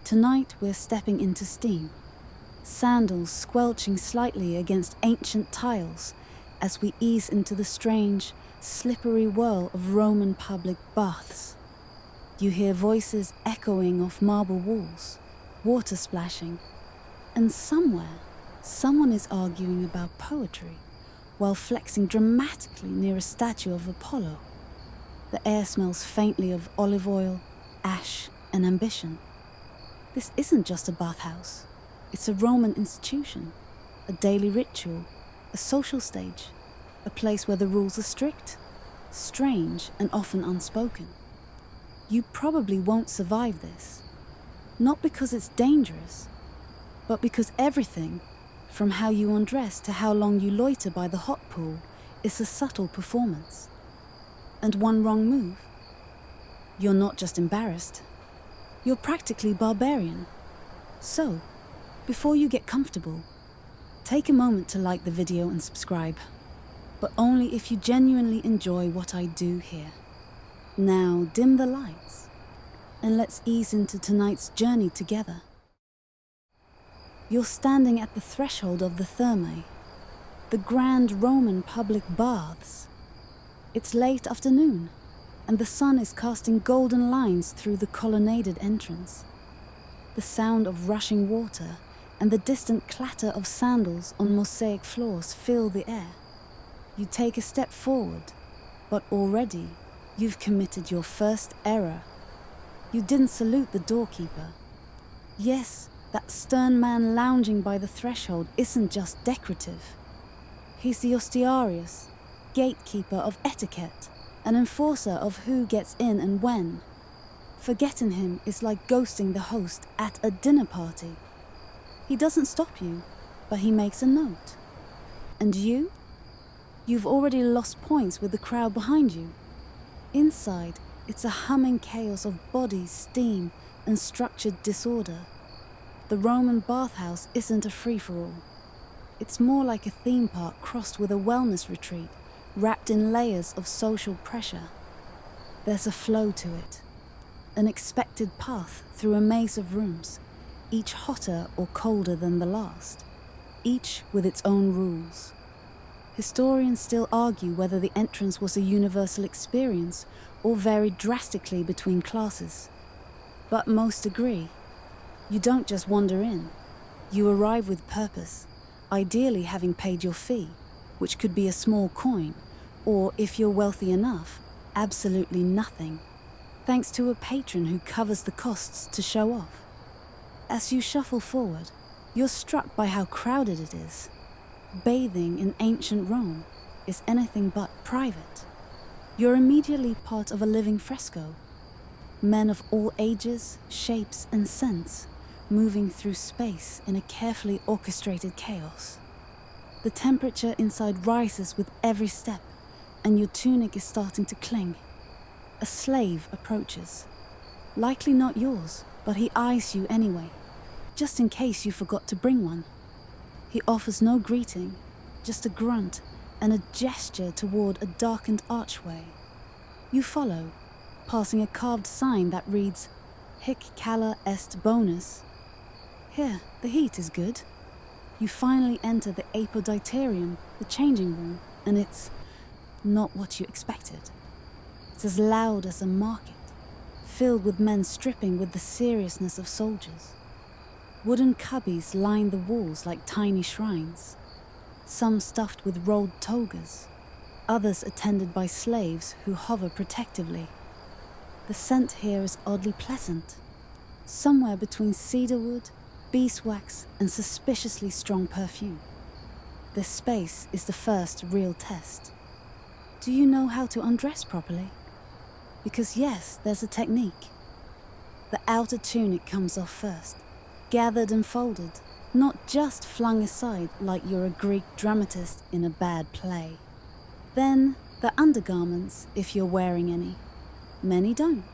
Tonight we're stepping into steam, sandals squelching slightly against ancient tiles as we ease into the strange, slippery whirl of Roman public baths. You hear voices echoing off marble walls, water splashing, and somewhere, someone is arguing about poetry while flexing dramatically near a statue of Apollo. The air smells faintly of olive oil, ash, and ambition. This isn't just a bathhouse. It's a Roman institution, a daily ritual, a social stage, a place where the rules are strict, strange, and often unspoken. You probably won't survive this, not because it's dangerous, but because everything, from how you undress to how long you loiter by the hot pool, is a subtle performance. And one wrong move, you're not just embarrassed, you're practically barbarian. So, before you get comfortable, take a moment to like the video and subscribe, but only if you genuinely enjoy what I do here. Now dim the lights, and let's ease into tonight's journey together. You're standing at the threshold of the thermae, the grand Roman public baths. It's late afternoon, and the sun is casting golden lines through the colonnaded entrance. The sound of rushing water and the distant clatter of sandals on mosaic floors fill the air. You take a step forward, but already you've committed your first error. You didn't salute the doorkeeper. Yes, that stern man lounging by the threshold isn't just decorative. He's the ostiarius, gatekeeper of etiquette, an enforcer of who gets in and when. Forgetting him is like ghosting the host at a dinner party. He doesn't stop you, but he makes a note. And you? You've already lost points with the crowd behind you. Inside, it's a humming chaos of bodies, steam, and structured disorder. The Roman bathhouse isn't a free-for-all. It's more like a theme park crossed with a wellness retreat, wrapped in layers of social pressure. There's a flow to it, an expected path through a maze of rooms, each hotter or colder than the last, each with its own rules. Historians still argue whether the entrance was a universal experience or varied drastically between classes. But most agree, you don't just wander in. You arrive with purpose, ideally having paid your fee, which could be a small coin, or, if you're wealthy enough, absolutely nothing, thanks to a patron who covers the costs to show off. As you shuffle forward, you're struck by how crowded it is. Bathing in ancient Rome is anything but private. You're immediately part of a living fresco. Men of all ages, shapes, and scents, moving through space in a carefully orchestrated chaos. The temperature inside rises with every step, and your tunic is starting to cling. A slave approaches. Likely not yours, but he eyes you anyway, just in case you forgot to bring one. He offers no greeting, just a grunt and a gesture toward a darkened archway. You follow, passing a carved sign that reads, "Hic cala est bonus." Here, the heat is good. You finally enter the apoditerium, the changing room, and it's not what you expected. It's as loud as a market, filled with men stripping with the seriousness of soldiers. Wooden cubbies line the walls like tiny shrines, some stuffed with rolled togas, others attended by slaves who hover protectively. The scent here is oddly pleasant, somewhere between cedarwood, beeswax, and suspiciously strong perfume. This space is the first real test. Do you know how to undress properly? Because yes, there's a technique. The outer tunic comes off first, gathered and folded, not just flung aside like you're a Greek dramatist in a bad play. Then the undergarments, if you're wearing any. Many don't.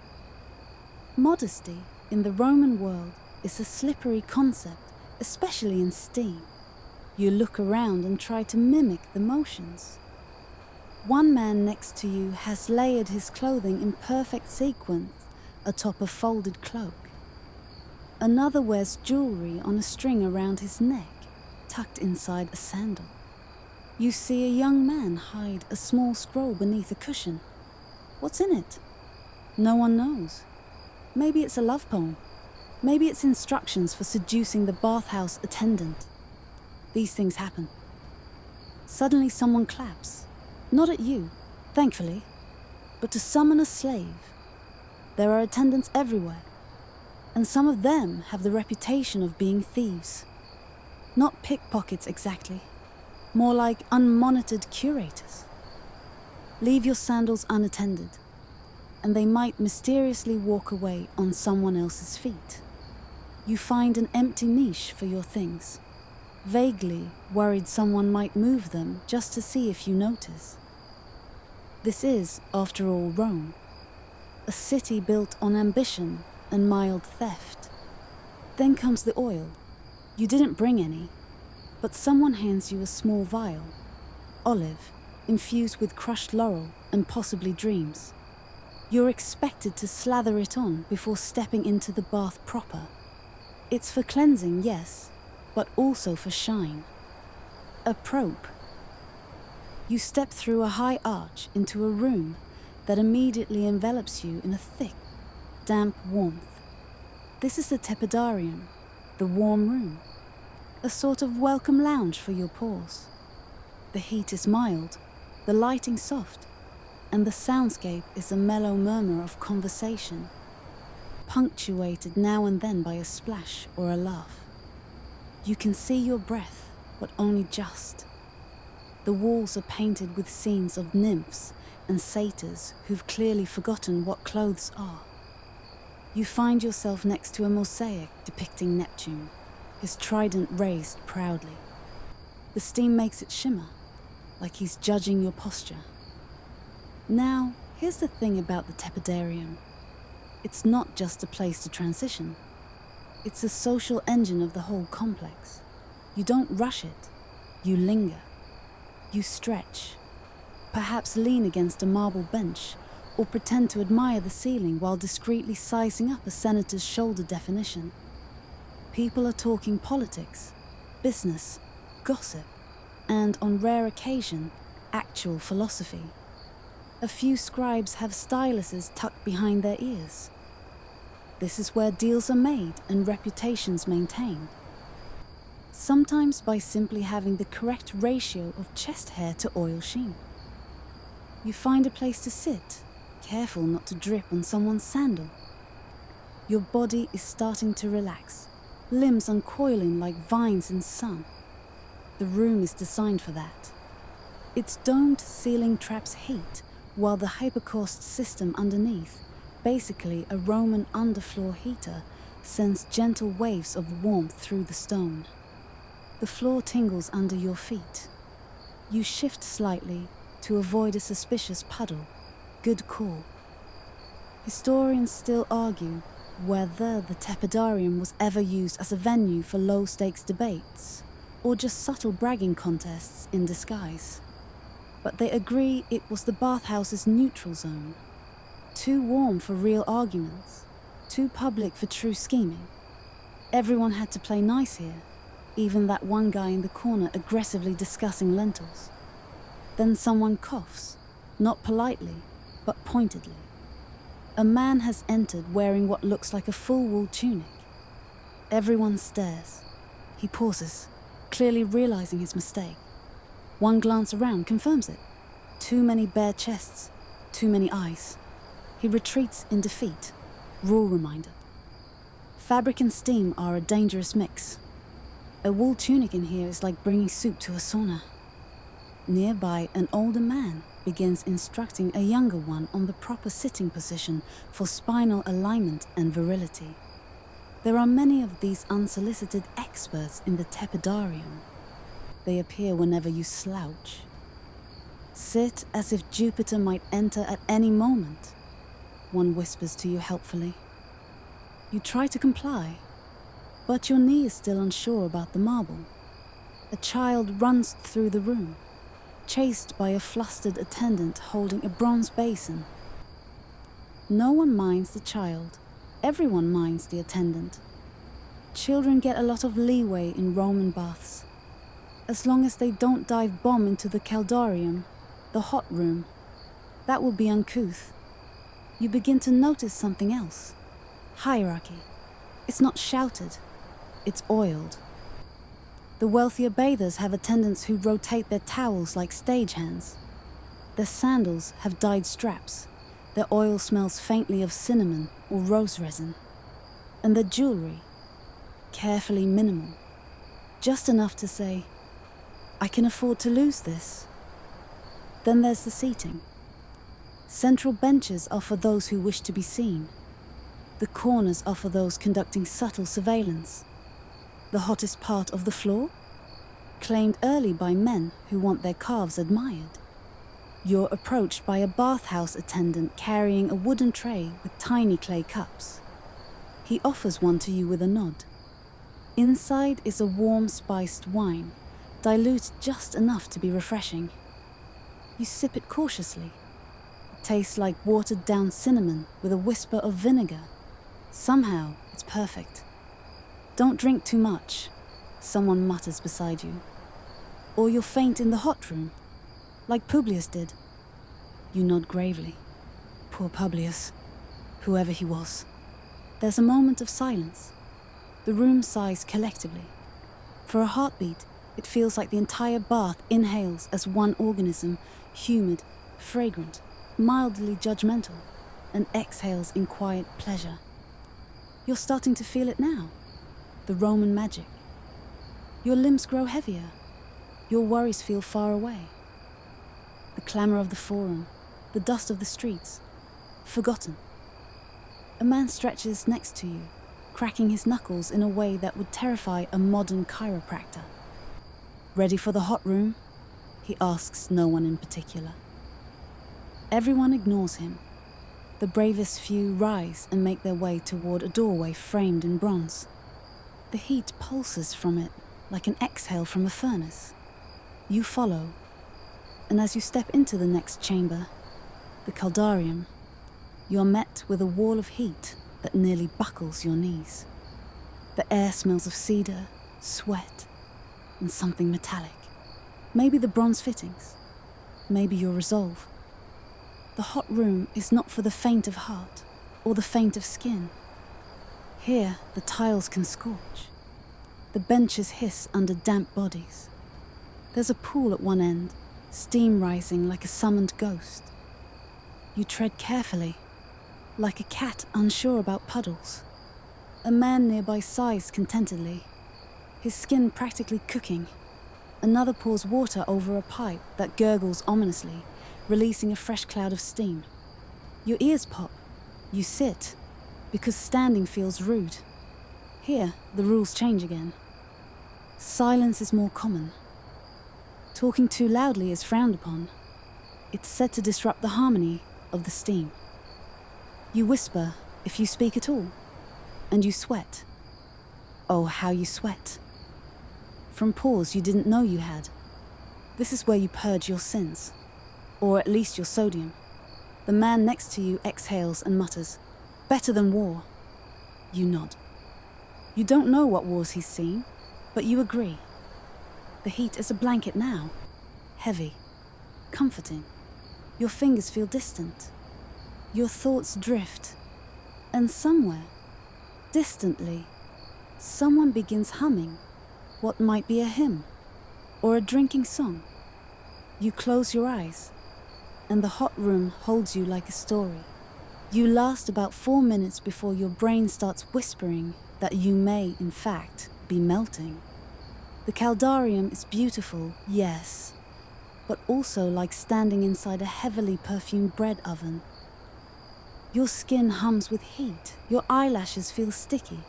Modesty in the Roman world is a slippery concept, especially in steam. You look around and try to mimic the motions. One man next to you has layered his clothing in perfect sequence atop a folded cloak. Another wears jewelry on a string around his neck, tucked inside a sandal. You see a young man hide a small scroll beneath a cushion. What's in it? No one knows. Maybe it's a love poem. Maybe it's instructions for seducing the bathhouse attendant. These things happen. Suddenly someone claps. Not at you, thankfully, but to summon a slave. There are attendants everywhere, and some of them have the reputation of being thieves. Not pickpockets exactly, more like unmonitored curators. Leave your sandals unattended, and they might mysteriously walk away on someone else's feet. You find an empty niche for your things, vaguely worried someone might move them just to see if you notice. This is, after all, Rome, a city built on ambition and mild theft. Then comes the oil. You didn't bring any, but someone hands you a small vial, olive, infused with crushed laurel and possibly dreams. You're expected to slather it on before stepping into the bath proper. It's for cleansing, yes, but also for shine. A probe. You step through a high arch into a room that immediately envelops you in a thick, damp warmth. This is the tepidarium, the warm room, a sort of welcome lounge for your pores. The heat is mild, the lighting soft, and the soundscape is a mellow murmur of conversation, punctuated now and then by a splash or a laugh. You can see your breath, but only just. The walls are painted with scenes of nymphs and satyrs who've clearly forgotten what clothes are. You find yourself next to a mosaic depicting Neptune, his trident raised proudly. The steam makes it shimmer, like he's judging your posture. Now, here's the thing about the tepidarium. It's not just a place to transition. It's a social engine of the whole complex. You don't rush it. You linger. You stretch. Perhaps lean against a marble bench, or pretend to admire the ceiling while discreetly sizing up a senator's shoulder definition. People are talking politics, business, gossip, and on rare occasion, actual philosophy. A few scribes have styluses tucked behind their ears. This is where deals are made and reputations maintained. Sometimes by simply having the correct ratio of chest hair to oil sheen. You find a place to sit, careful not to drip on someone's sandal. Your body is starting to relax, limbs uncoiling like vines in sun. The room is designed for that. Its domed ceiling traps heat, while the hypercaust system underneath, basically a Roman underfloor heater, sends gentle waves of warmth through the stone. The floor tingles under your feet. You shift slightly to avoid a suspicious puddle. Good call. Historians still argue whether the tepidarium was ever used as a venue for low-stakes debates, or just subtle bragging contests in disguise. But they agree it was the bathhouse's neutral zone. Too warm for real arguments, too public for true scheming. Everyone had to play nice here, even that one guy in the corner aggressively discussing lentils. Then someone coughs, not politely, but pointedly. A man has entered wearing what looks like a full wool tunic. Everyone stares. He pauses, clearly realizing his mistake. One glance around confirms it. Too many bare chests, too many eyes. He retreats in defeat. Rule reminder. Fabric and steam are a dangerous mix. A wool tunic in here is like bringing soup to a sauna. Nearby, an older man begins instructing a younger one on the proper sitting position for spinal alignment and virility. There are many of these unsolicited experts in the tepidarium. They appear whenever you slouch. Sit as if Jupiter might enter at any moment, one whispers to you helpfully. You try to comply, but your knee is still unsure about the marble. A child runs through the room, chased by a flustered attendant holding a bronze basin. No one minds the child. Everyone minds the attendant. Children get a lot of leeway in Roman baths, as long as they don't dive bomb into the caldarium, the hot room. That would be uncouth. You begin to notice something else. Hierarchy. It's not shouted, it's oiled. The wealthier bathers have attendants who rotate their towels like stagehands. Their sandals have dyed straps. Their oil smells faintly of cinnamon or rose resin. And their jewelry, carefully minimal, just enough to say, I can afford to lose this. Then there's the seating. Central benches are for those who wish to be seen. The corners are for those conducting subtle surveillance. The hottest part of the floor? Claimed early by men who want their calves admired. You're approached by a bathhouse attendant carrying a wooden tray with tiny clay cups. He offers one to you with a nod. Inside is a warm spiced wine, dilute just enough to be refreshing. You sip it cautiously. It tastes like watered down cinnamon with a whisper of vinegar. Somehow, it's perfect. Don't drink too much, someone mutters beside you. Or you'll faint in the hot room, like Publius did. You nod gravely. Poor Publius, whoever he was. There's a moment of silence. The room sighs collectively. For a heartbeat, it feels like the entire bath inhales as one organism, humid, fragrant, mildly judgmental, and exhales in quiet pleasure. You're starting to feel it now, the Roman magic. Your limbs grow heavier. Your worries feel far away. The clamour of the forum, the dust of the streets, forgotten. A man stretches next to you, cracking his knuckles in a way that would terrify a modern chiropractor. Ready for the hot room? He asks no one in particular. Everyone ignores him. The bravest few rise and make their way toward a doorway framed in bronze. The heat pulses from it like an exhale from a furnace. You follow, and as you step into the next chamber, the caldarium, you are met with a wall of heat that nearly buckles your knees. The air smells of cedar, sweat, and something metallic. Maybe the bronze fittings, maybe your resolve. The hot room is not for the faint of heart or the faint of skin. Here, the tiles can scorch. The benches hiss under damp bodies. There's a pool at one end, steam rising like a summoned ghost. You tread carefully, like a cat unsure about puddles. A man nearby sighs contentedly, his skin practically cooking. Another pours water over a pipe that gurgles ominously, releasing a fresh cloud of steam. Your ears pop. You sit, because standing feels rude. Here, the rules change again. Silence is more common. Talking too loudly is frowned upon. It's said to disrupt the harmony of the steam. You whisper if you speak at all, and you sweat. Oh, how you sweat. From pores you didn't know you had. This is where you purge your sins, or at least your sodium. The man next to you exhales and mutters, "Better than war." You nod. You don't know what wars he's seen, but you agree. The heat is a blanket now, heavy, comforting. Your fingers feel distant. Your thoughts drift. And somewhere, distantly, someone begins humming what might be a hymn or a drinking song. You close your eyes, and the hot room holds you like a story. You last about 4 minutes before your brain starts whispering that you may, in fact, be melting. The caldarium is beautiful, yes, but also like standing inside a heavily perfumed bread oven. Your skin hums with heat, your eyelashes feel sticky,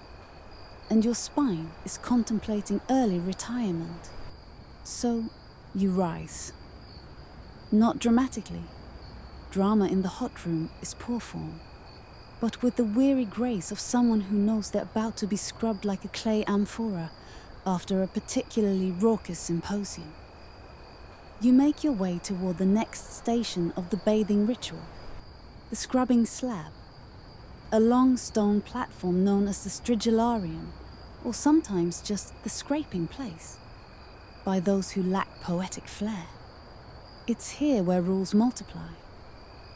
and your spine is contemplating early retirement. So, you rise. Not dramatically. Drama in the hot room is poor form, but with the weary grace of someone who knows they're about to be scrubbed like a clay amphora after a particularly raucous symposium. You make your way toward the next station of the bathing ritual, the scrubbing slab, a long stone platform known as the strigillarium, or sometimes just the scraping place, by those who lack poetic flair. It's here where rules multiply,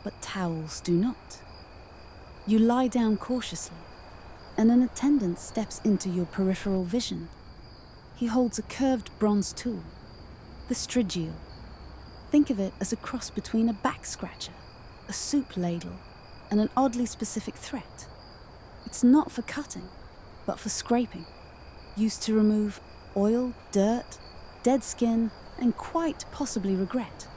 but towels do not. You lie down cautiously, and an attendant steps into your peripheral vision. He holds a curved bronze tool, the strigil. Think of it as a cross between a back scratcher, a soup ladle, and an oddly specific threat. It's not for cutting, but for scraping, used to remove oil, dirt, dead skin, and quite possibly regret.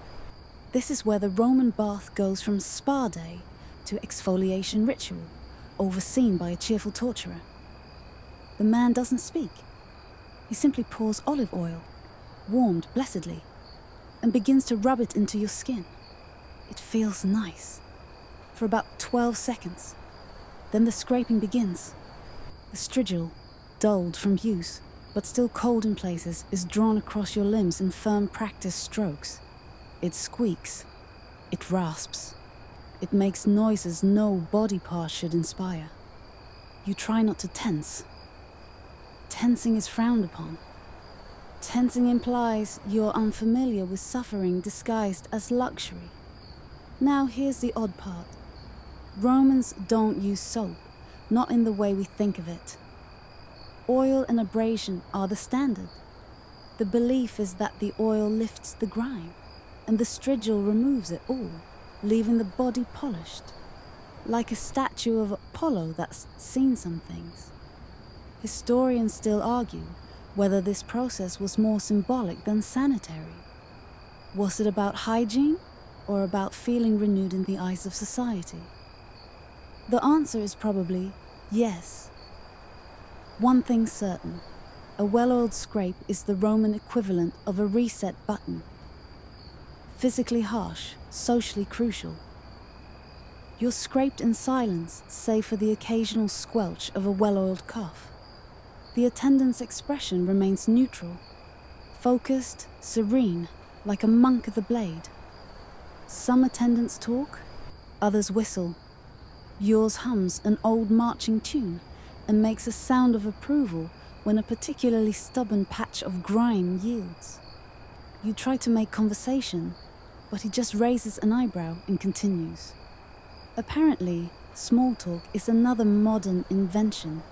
This is where the Roman bath goes from spa day to exfoliation ritual, overseen by a cheerful torturer. The man doesn't speak. He simply pours olive oil, warmed blessedly, and begins to rub it into your skin. It feels nice. For about 12 seconds. Then the scraping begins. The strigil, dulled from use, but still cold in places, is drawn across your limbs in firm practiced strokes. It squeaks. It rasps. It makes noises no body part should inspire. You try not to tense. Tensing is frowned upon. Tensing implies you're unfamiliar with suffering disguised as luxury. Now here's the odd part. Romans don't use soap, not in the way we think of it. Oil and abrasion are the standard. The belief is that the oil lifts the grime, and the strigil removes it all, leaving the body polished, like a statue of Apollo that's seen some things. Historians still argue whether this process was more symbolic than sanitary. Was it about hygiene, or about feeling renewed in the eyes of society? The answer is probably yes. One thing's certain, a well-oiled scrape is the Roman equivalent of a reset button. Physically harsh, socially crucial. You're scraped in silence, save for the occasional squelch of a well-oiled cough. The attendant's expression remains neutral, focused, serene, like a monk of the blade. Some attendants talk, others whistle. Yours hums an old marching tune and makes a sound of approval when a particularly stubborn patch of grime yields. You try to make conversation, but he just raises an eyebrow and continues. Apparently, small talk is another modern invention.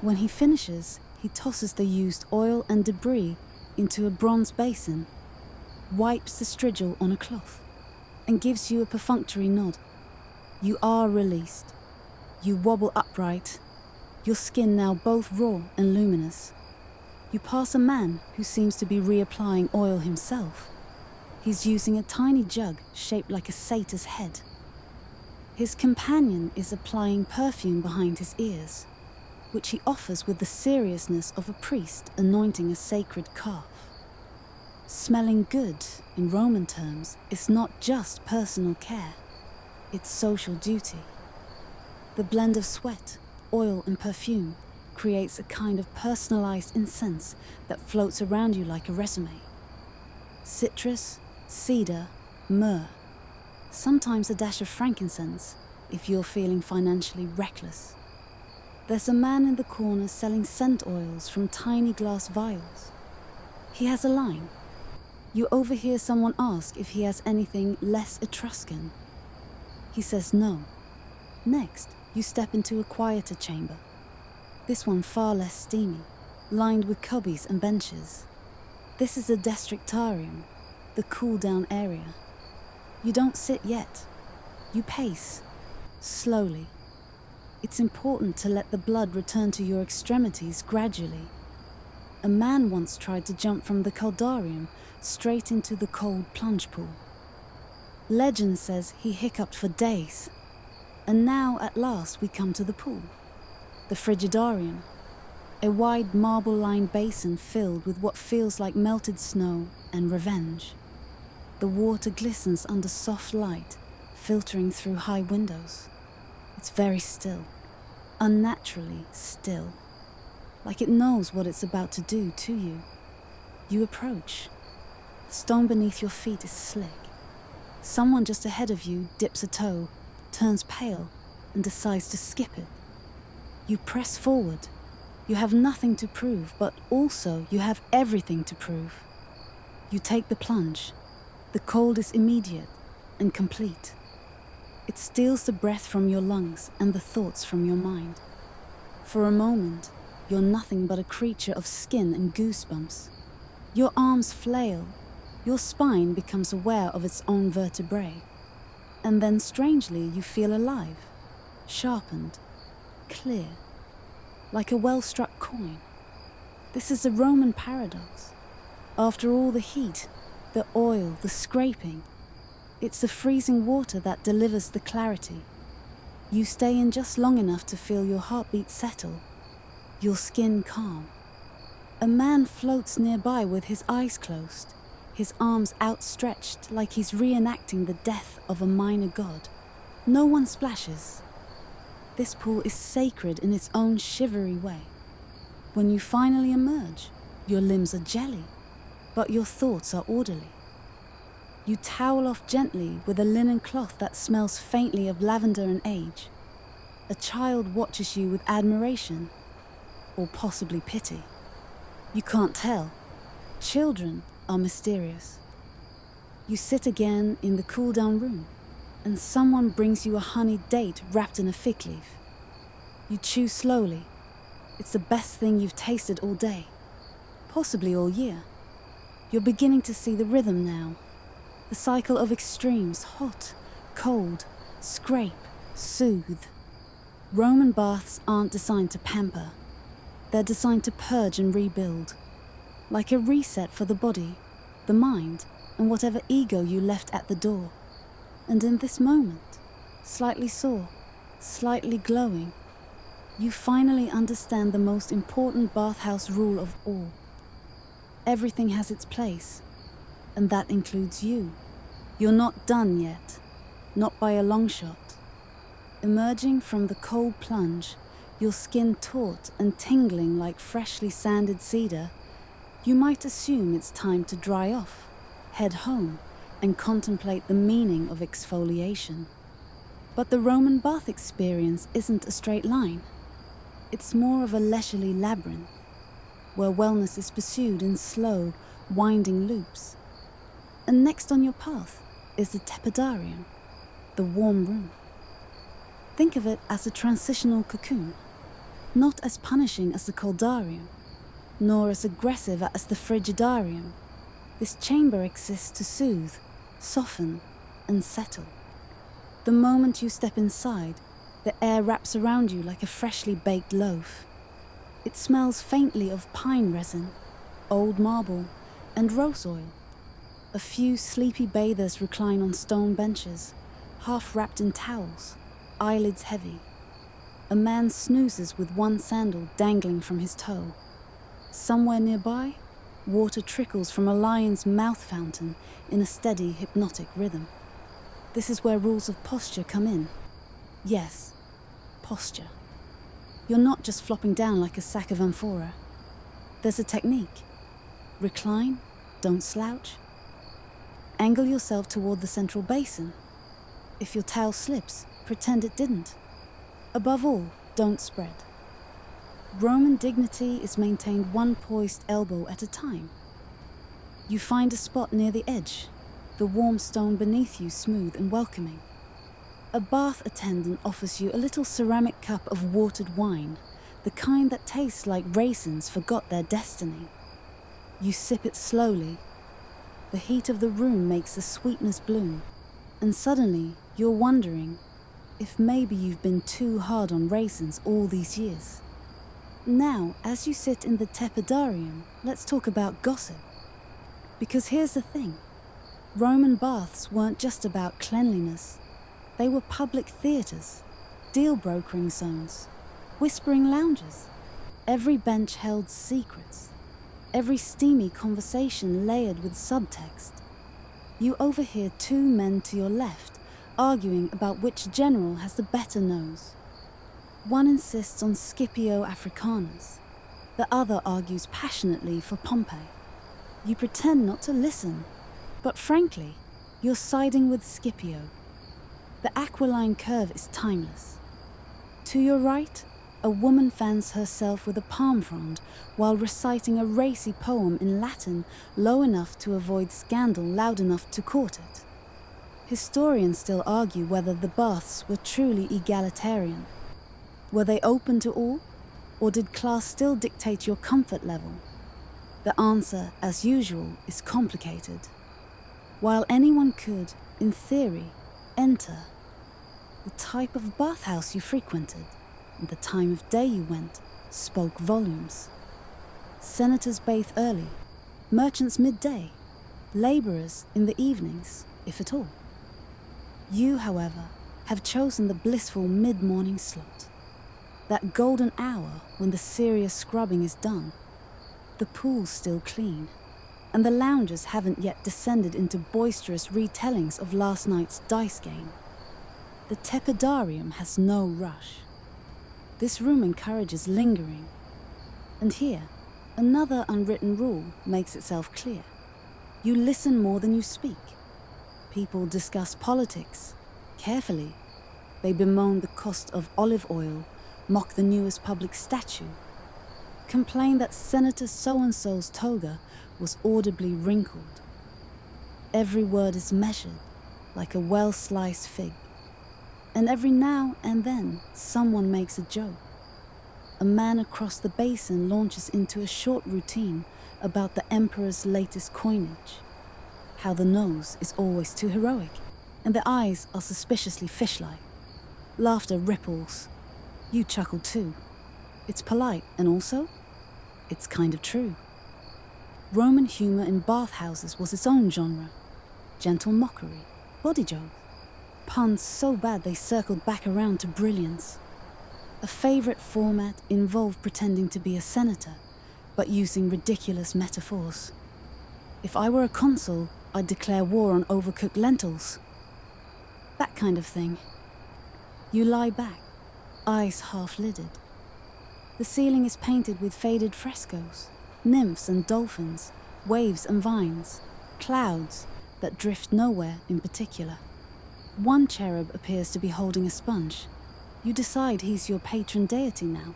When he finishes, he tosses the used oil and debris into a bronze basin, wipes the strigil on a cloth, and gives you a perfunctory nod. You are released. You wobble upright, your skin now both raw and luminous. You pass a man who seems to be reapplying oil himself. He's using a tiny jug shaped like a satyr's head. His companion is applying perfume behind his ears, which he offers with the seriousness of a priest anointing a sacred calf. Smelling good, in Roman terms, is not just personal care, it's social duty. The blend of sweat, oil, and perfume creates a kind of personalized incense that floats around you like a resume. Citrus, cedar, myrrh, sometimes a dash of frankincense if you're feeling financially reckless. There's a man in the corner selling scent oils from tiny glass vials. He has a line. You overhear someone ask if he has anything less Etruscan. He says no. Next, you step into a quieter chamber. This one far less steamy, lined with cubbies and benches. This is a destrictarium, the cool-down area. You don't sit yet. You pace, slowly. It's important to let the blood return to your extremities gradually. A man once tried to jump from the caldarium straight into the cold plunge pool. Legend says he hiccuped for days. And now, at last, we come to the pool. The frigidarium, a wide marble-lined basin filled with what feels like melted snow and revenge. The water glistens under soft light, filtering through high windows. It's very still, unnaturally still, like it knows what it's about to do to you. You approach. The stone beneath your feet is slick. Someone just ahead of you dips a toe, turns pale, and decides to skip it. You press forward, You have nothing to prove, but also you have everything to prove. You take the plunge. The cold is immediate and complete. It steals the breath from your lungs and the thoughts from your mind. For a moment, you're nothing but a creature of skin and goosebumps. Your arms flail. Your spine becomes aware of its own vertebrae. And then strangely you feel alive, sharpened, clear, like a well-struck coin. This is the Roman paradox. After all the heat, the oil, the scraping, it's the freezing water that delivers the clarity. You stay in just long enough to feel your heartbeat settle, your skin calm. A man floats nearby with his eyes closed, his arms outstretched like he's reenacting the death of a minor god. No one splashes. This pool is sacred in its own shivery way. When you finally emerge, your limbs are jelly, but your thoughts are orderly. You towel off gently with a linen cloth that smells faintly of lavender and age. A child watches you with admiration, or possibly pity. You can't tell. Children are mysterious. You sit again in the cool-down room, and someone brings you a honeyed date wrapped in a fig leaf. You chew slowly. It's the best thing you've tasted all day, possibly all year. You're beginning to see the rhythm now. The cycle of extremes: hot, cold, scrape, soothe. Roman baths aren't designed to pamper. They're designed to purge and rebuild. Like a reset for the body, the mind, and whatever ego you left at the door. And in this moment, slightly sore, slightly glowing, you finally understand the most important bathhouse rule of all. Everything has its place, and that includes you. You're not done yet, not by a long shot. Emerging from the cold plunge, your skin taut and tingling like freshly sanded cedar, you might assume it's time to dry off, head home, and contemplate the meaning of exfoliation. But the Roman bath experience isn't a straight line. It's more of a leisurely labyrinth, where wellness is pursued in slow, winding loops. And next on your path is the tepidarium, the warm room. Think of it as a transitional cocoon, not as punishing as the coldarium, nor as aggressive as the frigidarium. This chamber exists to soothe, soften, and settle. The moment you step inside, the air wraps around you like a freshly baked loaf. It smells faintly of pine resin, old marble, and rose oil. A few sleepy bathers recline on stone benches, half wrapped in towels, eyelids heavy. A man snoozes with one sandal dangling from his toe. Somewhere nearby, water trickles from a lion's mouth fountain in a steady, hypnotic rhythm. This is where rules of posture come in. Yes, posture. You're not just flopping down like a sack of amphora. There's a technique. Recline, don't slouch. Angle yourself toward the central basin. If your towel slips, pretend it didn't. Above all, don't spread. Roman dignity is maintained one poised elbow at a time. You find a spot near the edge, the warm stone beneath you smooth and welcoming. A bath attendant offers you a little ceramic cup of watered wine, the kind that tastes like raisins forgot their destiny. You sip it slowly. The heat of the room makes the sweetness bloom, and suddenly you're wondering if maybe you've been too hard on raisins all these years. Now, as you sit in the tepidarium, let's talk about gossip. Because here's the thing. Roman baths weren't just about cleanliness. They were public theatres, deal-brokering zones, whispering lounges. Every bench held secrets. Every steamy conversation layered with subtext. You overhear two men to your left arguing about which general has the better nose. One insists on Scipio Africanus. The other argues passionately for Pompey. You pretend not to listen, but frankly, you're siding with Scipio. The aquiline curve is timeless. To your right, a woman fans herself with a palm frond while reciting a racy poem in Latin low enough to avoid scandal loud enough to court it. Historians still argue whether the baths were truly egalitarian. Were they open to all, or did class still dictate your comfort level? The answer, as usual, is complicated. While anyone could, in theory, enter, the type of bathhouse you frequented and the time of day you went spoke volumes. Senators bathe early, merchants midday, labourers in the evenings, if at all. You, however, have chosen the blissful mid-morning slot. That golden hour when the serious scrubbing is done. The pool's still clean, and the loungers haven't yet descended into boisterous retellings of last night's dice game. The tepidarium has no rush. This room encourages lingering. And here, another unwritten rule makes itself clear. You listen more than you speak. People discuss politics, carefully. They bemoan the cost of olive oil, mock the newest public statue, complain that Senator so-and-so's toga was audibly wrinkled. Every word is measured, like a well-sliced fig. And every now and then, someone makes a joke. A man across the basin launches into a short routine about the emperor's latest coinage. How the nose is always too heroic, and the eyes are suspiciously fish-like. Laughter ripples. You chuckle too. It's polite, and also, it's kind of true. Roman humour in bathhouses was its own genre. Gentle mockery, body jokes, puns so bad they circled back around to brilliance. A favourite format involved pretending to be a senator, but using ridiculous metaphors. If I were a consul, I'd declare war on overcooked lentils. That kind of thing. You lie back, eyes half-lidded. The ceiling is painted with faded frescoes, nymphs and dolphins, waves and vines, clouds that drift nowhere in particular. One cherub appears to be holding a sponge. You decide he's your patron deity now.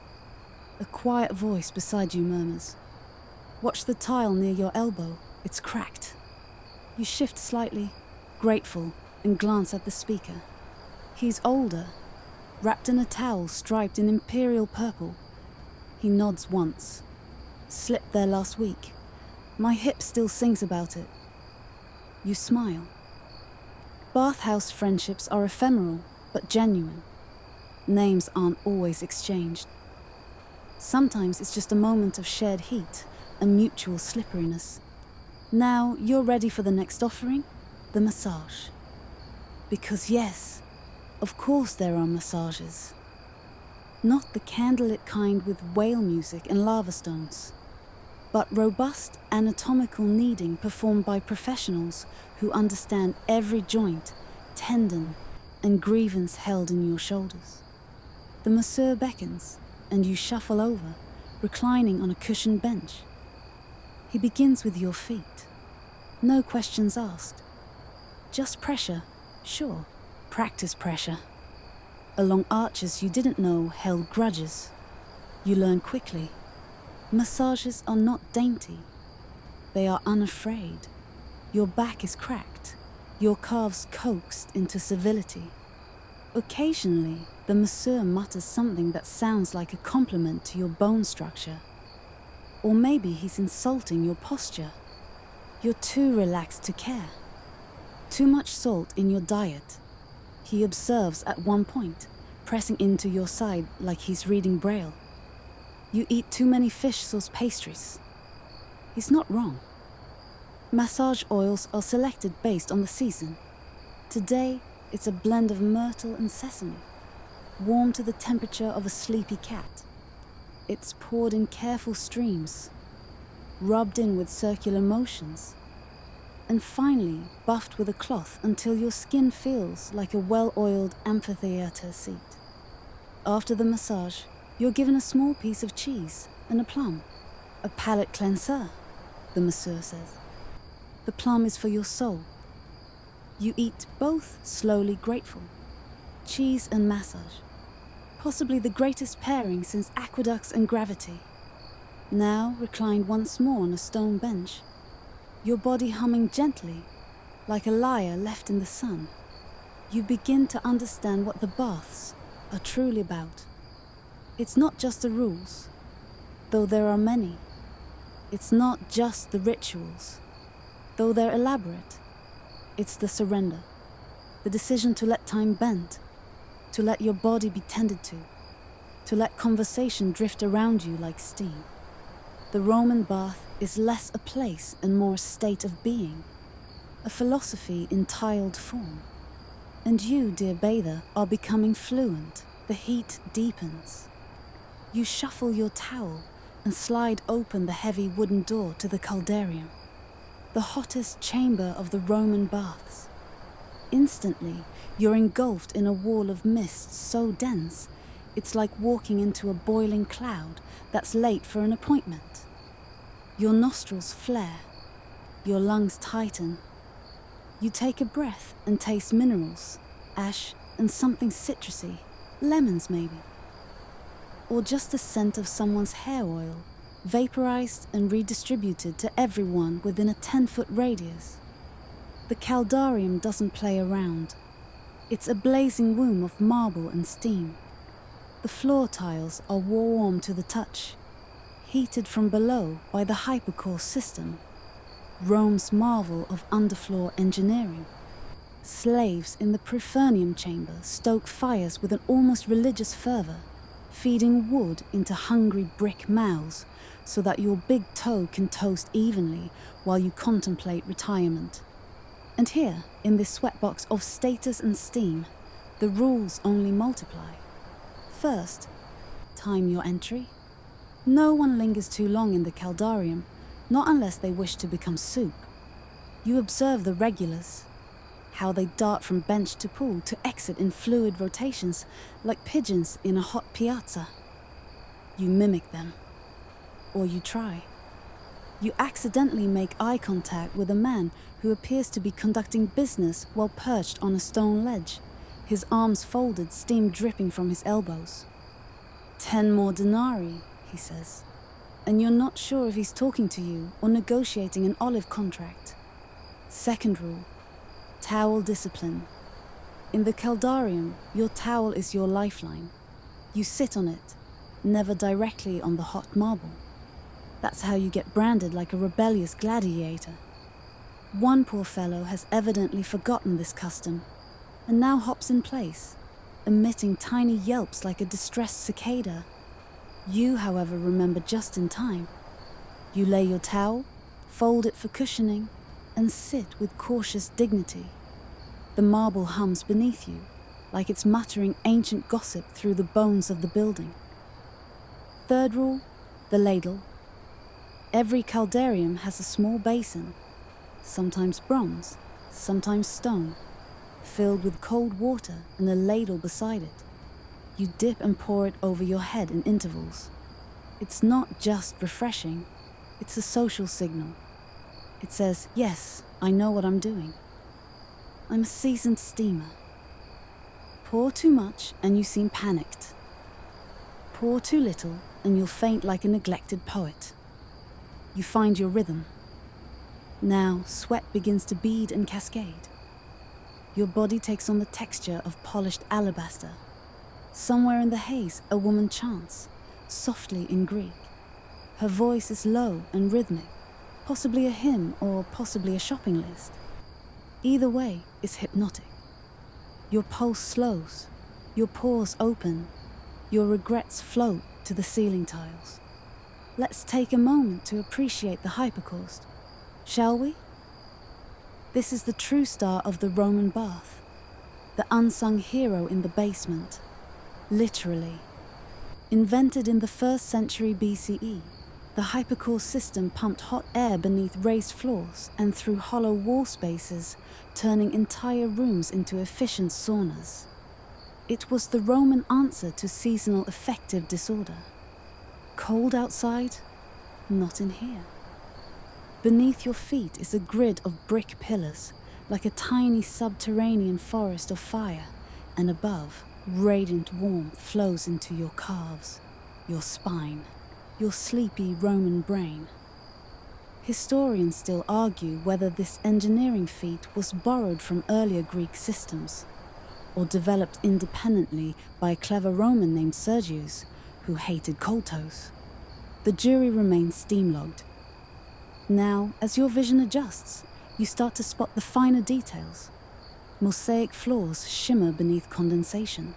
A quiet voice beside you murmurs, "Watch the tile near your elbow, it's cracked." You shift slightly, grateful, and glance at the speaker. He's older, wrapped in a towel striped in imperial purple. He nods once. Slipped there last week. My hip still sings about it. You smile. Bathhouse friendships are ephemeral, but genuine. Names aren't always exchanged. Sometimes it's just a moment of shared heat and mutual slipperiness. Now you're ready for the next offering, the massage. Because yes, of course there are massages. Not the candlelit kind with whale music and lava stones, but robust anatomical kneading performed by professionals who understand every joint, tendon, and grievance held in your shoulders. The masseur beckons, and you shuffle over, reclining on a cushioned bench. He begins with your feet. No questions asked. Just pressure, sure, practice pressure. Along arches you didn't know held grudges. You learn quickly. Massages are not dainty. They are unafraid. Your back is cracked, your calves coaxed into civility. Occasionally, the masseur mutters something that sounds like a compliment to your bone structure. Or maybe he's insulting your posture. You're too relaxed to care. Too much salt in your diet, he observes at one point, pressing into your side like he's reading Braille. You eat too many fish sauce pastries. He's not wrong. Massage oils are selected based on the season. Today, it's a blend of myrtle and sesame, warm to the temperature of a sleepy cat. It's poured in careful streams, rubbed in with circular motions, and finally buffed with a cloth until your skin feels like a well-oiled amphitheater seat. After the massage, you're given a small piece of cheese and a plum. A palate cleanser, the masseur says. The plum is for your soul. You eat both slowly grateful. Cheese and massage. possibly the greatest pairing since aqueducts and gravity. Now reclined once more on a stone bench, your body humming gently, like a lyre left in the sun, you begin to understand what the baths are truly about. It's not just the rules, though there are many. It's not just the rituals, though they're elaborate. It's the surrender, the decision to let time bend, to let your body be tended to let conversation drift around you like steam. The Roman bath is less a place and more a state of being, a philosophy in tiled form. And you, dear bather, are becoming fluent. The heat deepens. You shuffle your towel and slide open the heavy wooden door to the caldarium, the hottest chamber of the Roman baths. Instantly, you're engulfed in a wall of mist so dense, it's like walking into a boiling cloud that's late for an appointment. Your nostrils flare, your lungs tighten. You take a breath and taste minerals, ash and something citrusy, lemons maybe. Or just the scent of someone's hair oil, vaporized and redistributed to everyone within a 10-foot radius. The caldarium doesn't play around. It's a blazing womb of marble and steam. The floor tiles are warm to the touch, heated from below by the hypercore system, Rome's marvel of underfloor engineering. Slaves in the Prefernium chamber stoke fires with an almost religious fervor, feeding wood into hungry brick mouths so that your big toe can toast evenly while you contemplate retirement. And here, in this sweatbox of status and steam, the rules only multiply. First, time your entry. No one lingers too long in the caldarium, not unless they wish to become soup. You observe the regulars, how they dart from bench to pool to exit in fluid rotations like pigeons in a hot piazza. You mimic them, or you try. You accidentally make eye contact with a man who appears to be conducting business while perched on a stone ledge, his arms folded, steam dripping from his elbows. 10 more denarii, he says, and you're not sure if he's talking to you or negotiating an olive contract. Second rule, towel discipline. In the caldarium, your towel is your lifeline. You sit on it, never directly on the hot marble. That's how you get branded like a rebellious gladiator. One poor fellow has evidently forgotten this custom, and now hops in place, emitting tiny yelps like a distressed cicada. You, however, remember just in time. You lay your towel, fold it for cushioning, and sit with cautious dignity. The marble hums beneath you, like it's muttering ancient gossip through the bones of the building. Third rule, the ladle. Every caldarium has a small basin, sometimes bronze, sometimes stone, filled with cold water and a ladle beside it. You dip and pour it over your head in intervals. It's not just refreshing, it's a social signal. It says, yes, I know what I'm doing. I'm a seasoned steamer. Pour too much and you seem panicked. Pour too little and you'll faint like a neglected poet. You find your rhythm. Now, sweat begins to bead and cascade. Your body takes on the texture of polished alabaster. Somewhere in the haze, a woman chants, softly in Greek. Her voice is low and rhythmic, possibly a hymn or possibly a shopping list. Either way is hypnotic. Your pulse slows, your pores open, your regrets float to the ceiling tiles. Let's take a moment to appreciate the hypercaust, shall we? This is the true star of the Roman bath, the unsung hero in the basement, literally. Invented in the 1st century BCE, the hypercaust system pumped hot air beneath raised floors and through hollow wall spaces, turning entire rooms into efficient saunas. It was the Roman answer to seasonal affective disorder. Cold outside? Not in here. Beneath your feet is a grid of brick pillars, like a tiny subterranean forest of fire, and above, Radiant warmth flows into your calves, your spine, your sleepy Roman brain. Historians still argue whether this engineering feat was borrowed from earlier Greek systems, or developed independently by a clever Roman named Sergius, who hated cold toes. The jury remains steam-logged. Now, as your vision adjusts, you start to spot the finer details. Mosaic floors shimmer beneath condensation.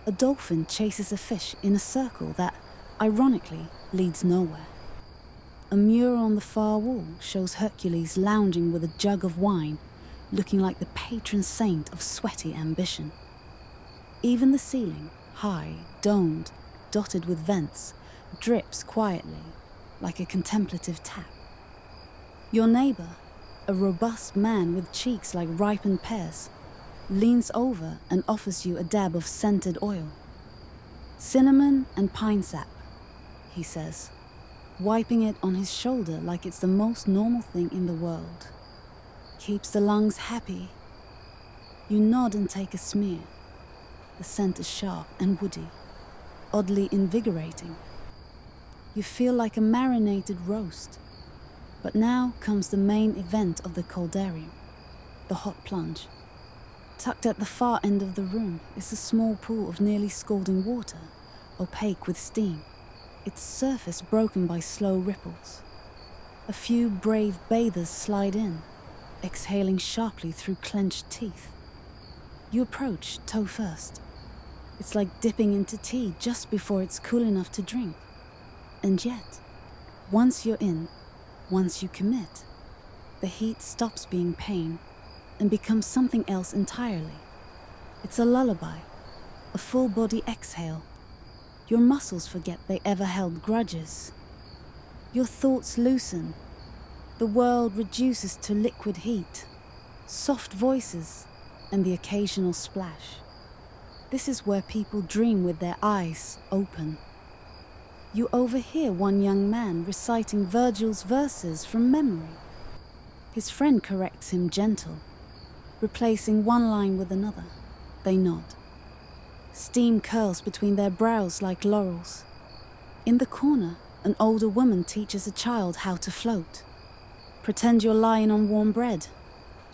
A dolphin chases a fish in a circle that, ironically, leads nowhere. A mural on the far wall shows Hercules lounging with a jug of wine, looking like the patron saint of sweaty ambition. Even the ceiling, high, domed, dotted with vents, drips quietly, like a contemplative tap. Your neighbor, a robust man with cheeks like ripened pears, leans over and offers you a dab of scented oil. "Cinnamon and pine sap," he says, wiping it on his shoulder like it's the most normal thing in the world. "Keeps the lungs happy." You nod and take a smear. The scent is sharp and woody, oddly invigorating. You feel like a marinated roast. But now comes the main event of the coldarium, the hot plunge. Tucked at the far end of the room is a small pool of nearly scalding water, opaque with steam, its surface broken by slow ripples. A few brave bathers slide in, exhaling sharply through clenched teeth. You approach toe first. It's like dipping into tea just before it's cool enough to drink. And yet, once you're in, once you commit, the heat stops being pain and becomes something else entirely. It's a lullaby, a full-body exhale. Your muscles forget they ever held grudges. Your thoughts loosen. The world reduces to liquid heat, soft voices, and the occasional splash. This is where people dream with their eyes open. You overhear one young man reciting Virgil's verses from memory. His friend corrects him gentle, replacing one line with another. They nod. Steam curls between their brows like laurels. In the corner, an older woman teaches a child how to float. "Pretend you're lying on warm bread,"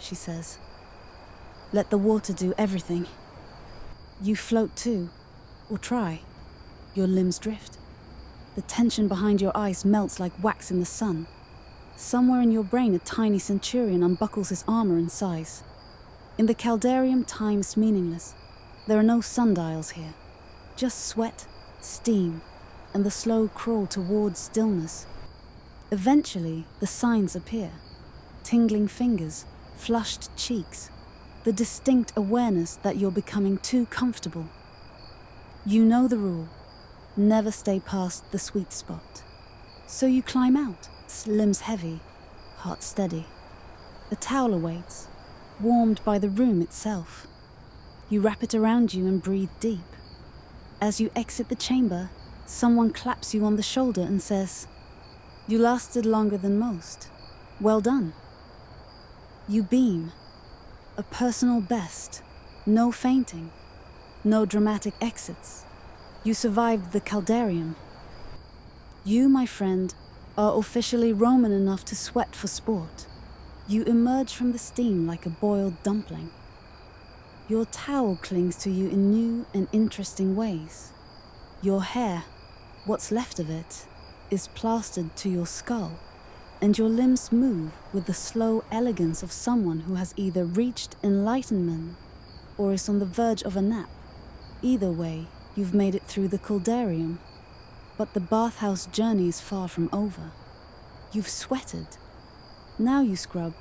she says. "Let the water do everything. You float too, or try. Your limbs drift. The tension behind your eyes melts like wax in the sun. Somewhere in your brain, a tiny centurion unbuckles his armor and sighs. In the Caldarium, time is meaningless. There are no sundials here. Just sweat, steam, and the slow crawl towards stillness. Eventually, the signs appear. Tingling fingers, flushed cheeks, the distinct awareness that you're becoming too comfortable. You know the rule. Never stay past the sweet spot. So you climb out, limbs heavy, heart steady. A towel awaits, warmed by the room itself. You wrap it around you and breathe deep. As you exit the chamber, someone claps you on the shoulder and says, "You lasted longer than most. Well done." You beam. A personal best. No fainting. No dramatic exits. You survived the Caldarium. You, my friend, are officially Roman enough to sweat for sport. You emerge from the steam like a boiled dumpling. Your towel clings to you in new and interesting ways. Your hair, what's left of it, is plastered to your skull, and your limbs move with the slow elegance of someone who has either reached enlightenment or is on the verge of a nap. Either way, you've made it through the Caldarium, but the bathhouse journey is far from over. You've sweated. Now you scrub.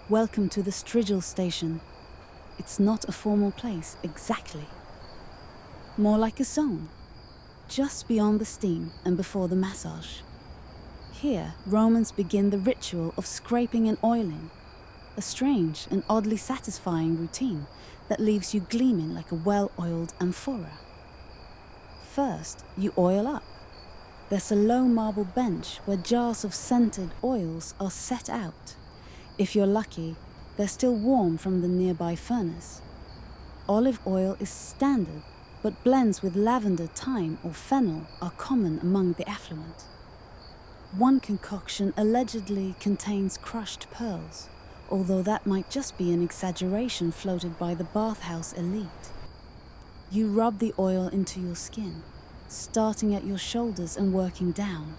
Welcome to the Strigil station. It's not a formal place, exactly. More like a zone, just beyond the steam and before the massage. Here, Romans begin the ritual of scraping and oiling, a strange and oddly satisfying routine that leaves you gleaming like a well-oiled amphora. First, you oil up. There's a low marble bench where jars of scented oils are set out. If you're lucky, they're still warm from the nearby furnace. olive oil is standard, but blends with lavender, thyme, or fennel are common among the affluent. One concoction allegedly contains crushed pearls, although that might just be an exaggeration floated by the bathhouse elite. You rub the oil into your skin, starting at your shoulders and working down.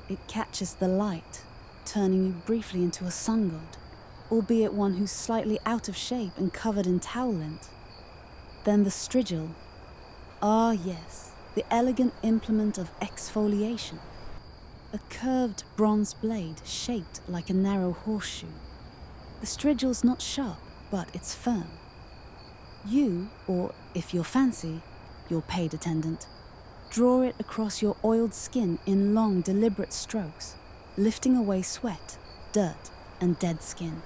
It catches the light, turning you briefly into a sun god, albeit one who's slightly out of shape and covered in towel lint. Then the strigil. Ah yes, the elegant implement of exfoliation. A curved bronze blade shaped like a narrow horseshoe. The strigil's not sharp, but it's firm. You, or if you're fancy, your paid attendant, draw it across your oiled skin in long, deliberate strokes, lifting away sweat, dirt, and dead skin.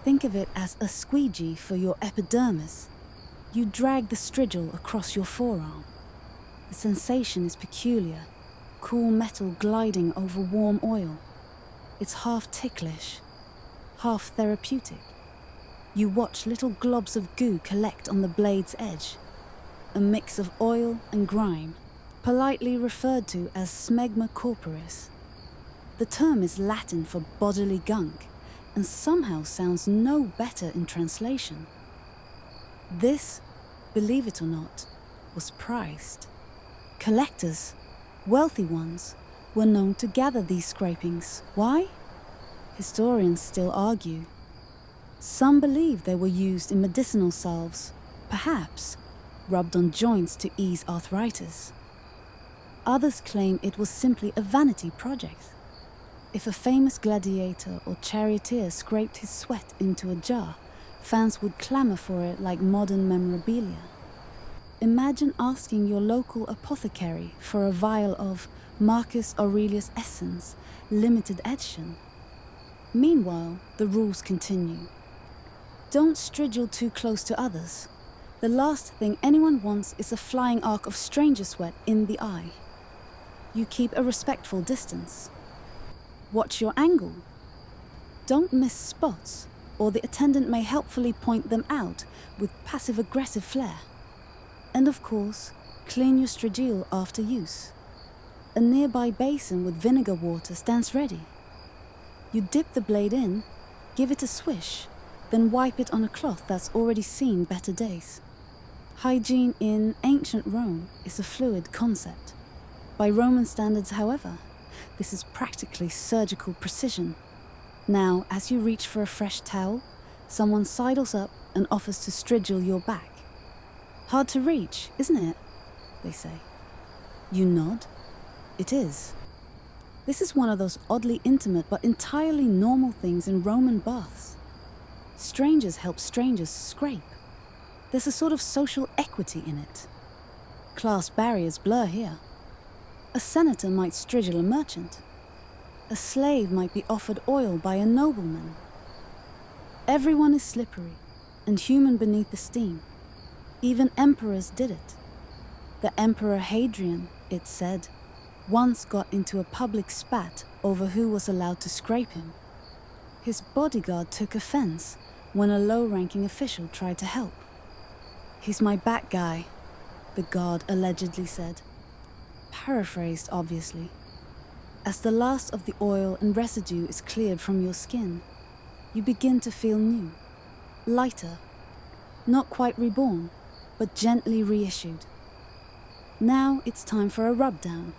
Think of it as a squeegee for your epidermis. You drag the strigil across your forearm. The sensation is peculiar, cool metal gliding over warm oil. It's half ticklish, half therapeutic. You watch little globs of goo collect on the blade's edge, a mix of oil and grime, politely referred to as smegma corporis. The term is Latin for bodily gunk, and somehow sounds no better in translation. This, believe it or not, was prized. Collectors, wealthy ones, were known to gather these scrapings. Why? Historians still argue. Some believe they were used in medicinal salves, perhaps rubbed on joints to ease arthritis. Others claim it was simply a vanity project. If a famous gladiator or charioteer scraped his sweat into a jar, fans would clamor for it like modern memorabilia. Imagine asking your local apothecary for a vial of Marcus Aurelius Essence, limited edition. Meanwhile, the rules continue. Don't strigil too close to others. The last thing anyone wants is a flying arc of stranger sweat in the eye. You keep a respectful distance. Watch your angle. Don't miss spots, or the attendant may helpfully point them out with passive-aggressive flair. And of course, clean your strigil after use. A nearby basin with vinegar water stands ready. You dip the blade in, give it a swish, then wipe it on a cloth that's already seen better days. Hygiene in ancient Rome is a fluid concept. By Roman standards, however, this is practically surgical precision. Now, as you reach for a fresh towel, someone sidles up and offers to strigil your back. Hard to reach, isn't it? They say. You nod. It is. This is one of those oddly intimate but entirely normal things in Roman baths. Strangers help strangers scrape. There's a sort of social equity in it. Class barriers blur here. A senator might strigil a merchant. A slave might be offered oil by a nobleman. Everyone is slippery and human beneath the steam. Even emperors did it. The Emperor Hadrian, it said, once got into a public spat over who was allowed to scrape him. His bodyguard took offense when a low-ranking official tried to help. "He's my back guy," the guard allegedly said. Paraphrased, obviously. As the last of the oil and residue is cleared from your skin, you begin to feel new, lighter, not quite reborn, but gently reissued. Now it's time for a rub-down.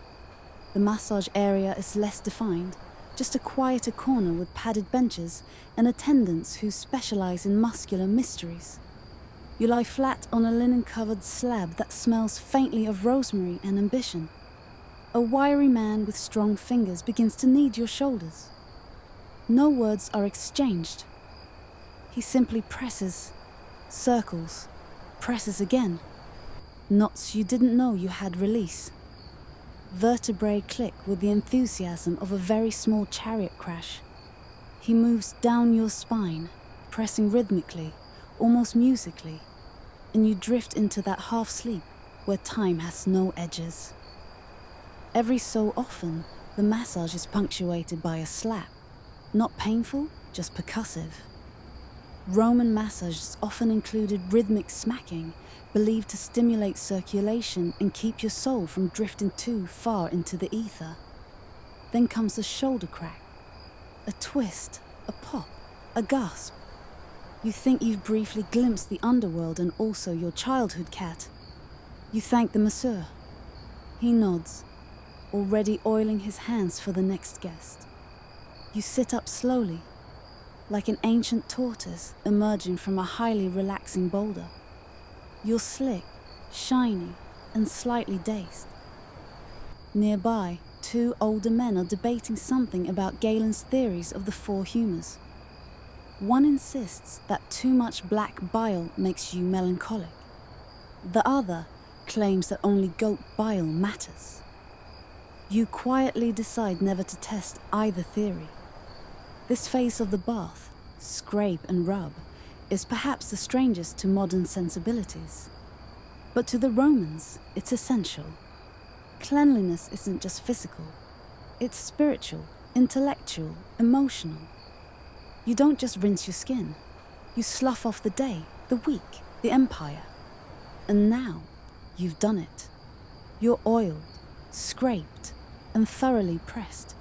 The massage area is less defined, just a quieter corner with padded benches and attendants who specialize in muscular mysteries. You lie flat on a linen-covered slab that smells faintly of rosemary and ambition. A wiry man with strong fingers begins to knead your shoulders. No words are exchanged. He simply presses, circles, presses again. Knots you didn't know you had release. Vertebrae click with the enthusiasm of a very small chariot crash. He moves down your spine, pressing rhythmically, almost musically, and you drift into that half-sleep where time has no edges. Every so often, the massage is punctuated by a slap. Not painful, just percussive. Roman massages often included rhythmic smacking, believed to stimulate circulation and keep your soul from drifting too far into the ether. Then comes a shoulder crack, a twist, a pop, a gasp. You think you've briefly glimpsed the underworld and also your childhood cat. You thank the masseur. He nods, already oiling his hands for the next guest. You sit up slowly, like an ancient tortoise emerging from a highly relaxing boulder. You're slick, shiny, and slightly dazed. Nearby, two older men are debating something about Galen's theories of the four humours. One insists that too much black bile makes you melancholic. The other claims that only goat bile matters. You quietly decide never to test either theory. This phase of the bath, scrape and rub, is perhaps the strangest to modern sensibilities. But to the Romans, it's essential. Cleanliness isn't just physical. It's spiritual, intellectual, emotional. You don't just rinse your skin. You slough off the day, the week, the empire. And now, you've done it. You're oiled, scraped, and thoroughly pressed.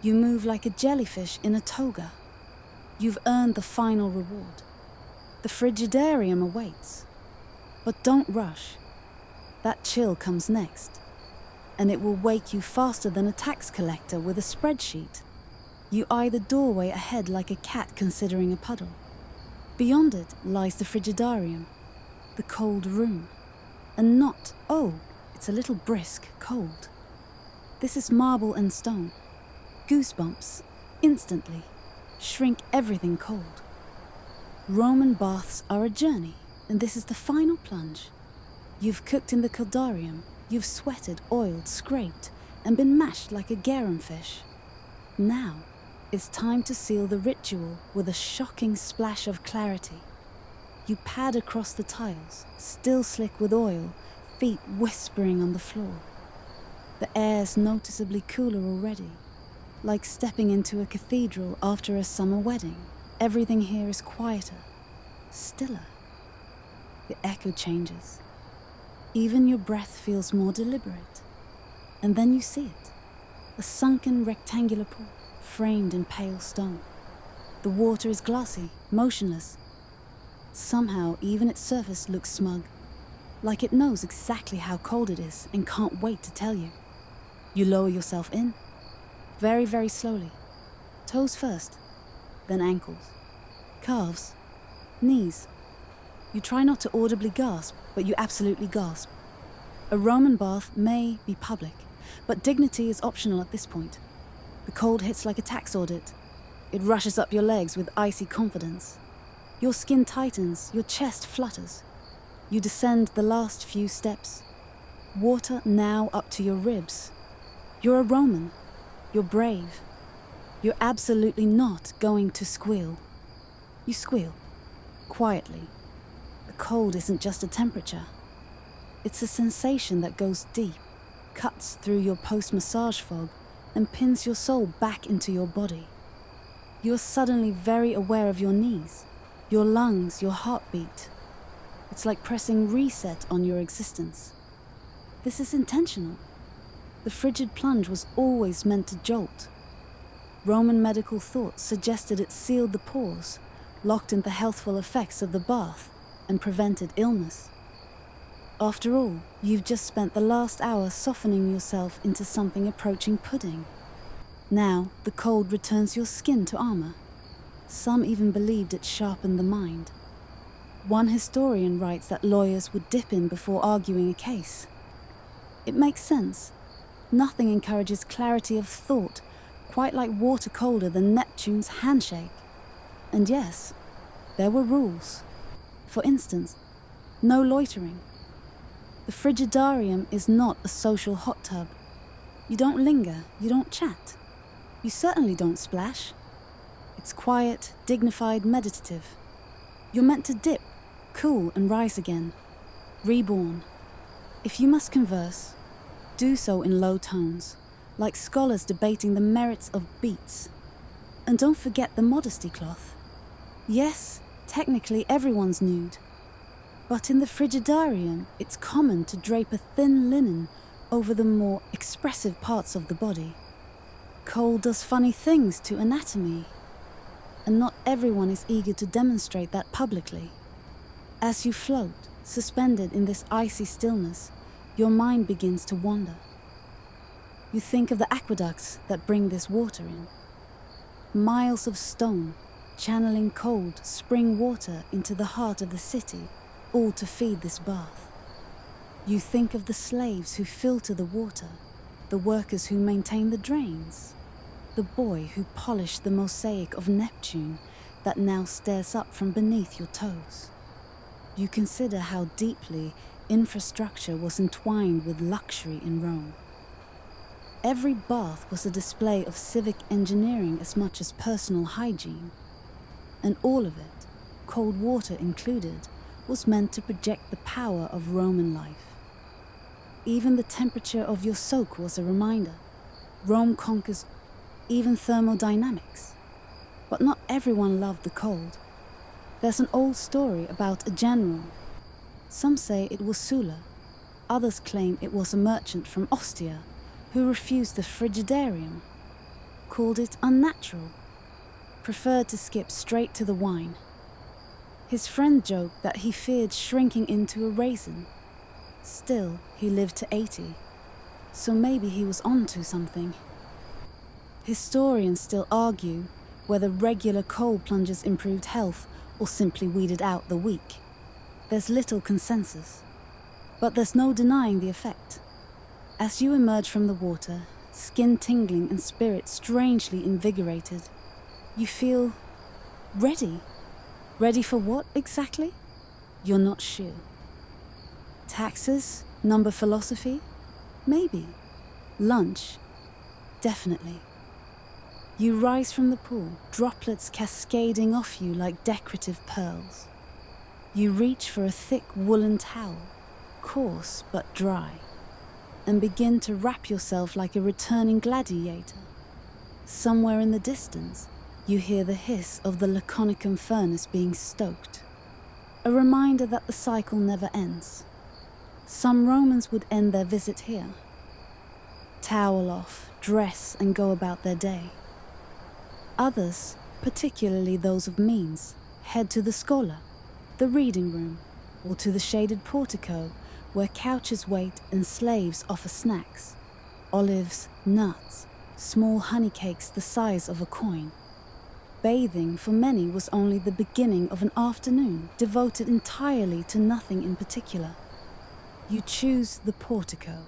You move like a jellyfish in a toga. You've earned the final reward. The frigidarium awaits. But don't rush. That chill comes next. And it will wake you faster than a tax collector with a spreadsheet. You eye the doorway ahead like a cat considering a puddle. Beyond it lies the frigidarium, the cold room. And not, it's a little brisk cold. This is marble and stone. Goosebumps, instantly, shrink everything cold. Roman baths are a journey, and this is the final plunge. You've cooked in the caldarium, you've sweated, oiled, scraped, and been mashed like a garum fish. Now, it's time to seal the ritual with a shocking splash of clarity. You pad across the tiles, still slick with oil, feet whispering on the floor. The air's noticeably cooler already, like stepping into a cathedral after a summer wedding. Everything here is quieter, stiller. The echo changes. Even your breath feels more deliberate. And then you see it, a sunken rectangular pool, framed in pale stone. The water is glassy, motionless. Somehow, even its surface looks smug, like it knows exactly how cold it is and can't wait to tell you. You lower yourself in, very, very slowly. Toes first, then ankles, calves, knees. You try not to audibly gasp, but you absolutely gasp. A Roman bath may be public, but dignity is optional at this point. The cold hits like a tax audit. It rushes up your legs with icy confidence. Your skin tightens, your chest flutters. You descend the last few steps. Water now up to your ribs. You're a Roman. You're brave. You're absolutely not going to squeal. You squeal, quietly. The cold isn't just a temperature. It's a sensation that goes deep, cuts through your post-massage fog, and pins your soul back into your body. You're suddenly very aware of your knees, your lungs, your heartbeat. It's like pressing reset on your existence. This is intentional. The frigid plunge was always meant to jolt. Roman medical thought suggested it sealed the pores, locked in the healthful effects of the bath, and prevented illness. After all, you've just spent the last hour softening yourself into something approaching pudding. Now, the cold returns your skin to armor. Some even believed it sharpened the mind. One historian writes that lawyers would dip in before arguing a case. It makes sense. Nothing encourages clarity of thought quite like water colder than Neptune's handshake. And yes, there were rules. For instance, no loitering. The frigidarium is not a social hot tub. You don't linger, you don't chat. You certainly don't splash. It's quiet, dignified, meditative. You're meant to dip, cool, and rise again. Reborn. If you must converse, do so in low tones, like scholars debating the merits of beats. And don't forget the modesty cloth. Yes, Technically, everyone's nude. But in the frigidarium, it's common to drape a thin linen over the more expressive parts of the body. Cold does funny things to anatomy, and not everyone is eager to demonstrate that publicly. As you float, suspended in this icy stillness, your mind begins to wander. You think of the aqueducts that bring this water in. Miles of stone, channeling cold spring water into the heart of the city, all to feed this bath. You think of the slaves who filter the water, the workers who maintain the drains, the boy who polished the mosaic of Neptune that now stares up from beneath your toes. You consider how deeply infrastructure was entwined with luxury in Rome. Every bath was a display of civic engineering as much as personal hygiene, and all of it, cold water included, was meant to project the power of Roman life. Even the temperature of your soak was a reminder. Rome conquers even thermodynamics. But not everyone loved the cold. There's an old story about a general. Some say it was Sulla. Others claim it was a merchant from Ostia who refused the frigidarium, called it unnatural, preferred to skip straight to the wine. His friend joked that he feared shrinking into a raisin. Still, he lived to 80, so maybe he was on to something. Historians still argue whether regular cold plunges improved health or simply weeded out the weak. There's little consensus, but there's no denying the effect. As you emerge from the water, skin tingling and spirit strangely invigorated, you feel ready. Ready for what exactly? You're not sure. Taxes? Number philosophy? Maybe. Lunch? Definitely. You rise from the pool, droplets cascading off you like decorative pearls. You reach for a thick woolen towel, coarse but dry, and begin to wrap yourself like a returning gladiator. Somewhere in the distance, you hear the hiss of the Laconicum furnace being stoked, a reminder that the cycle never ends. Some Romans would end their visit here. Towel off, dress, and go about their day. Others, particularly those of means, head to the scola, the reading room, or to the shaded portico where couches wait and slaves offer snacks, olives, nuts, small honey cakes the size of a coin. Bathing for many was only the beginning of an afternoon devoted entirely to nothing in particular. You choose the portico.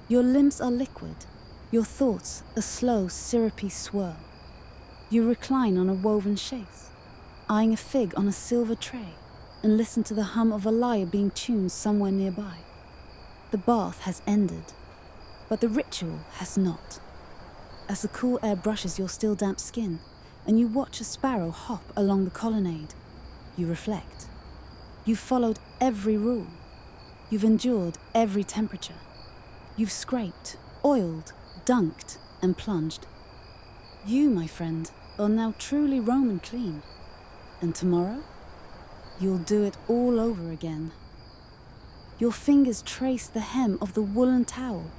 Your limbs are liquid, your thoughts a slow, syrupy swirl. You recline on a woven chaise, eyeing a fig on a silver tray, and listen to the hum of a lyre being tuned somewhere nearby. The bath has ended, but the ritual has not. As the cool air brushes your still damp skin, and you watch a sparrow hop along the colonnade, you reflect. You've followed every rule. You've endured every temperature. You've scraped, oiled, dunked, and plunged. You, my friend, are now truly Roman clean. And tomorrow, you'll do it all over again. Your fingers trace the hem of the woolen towel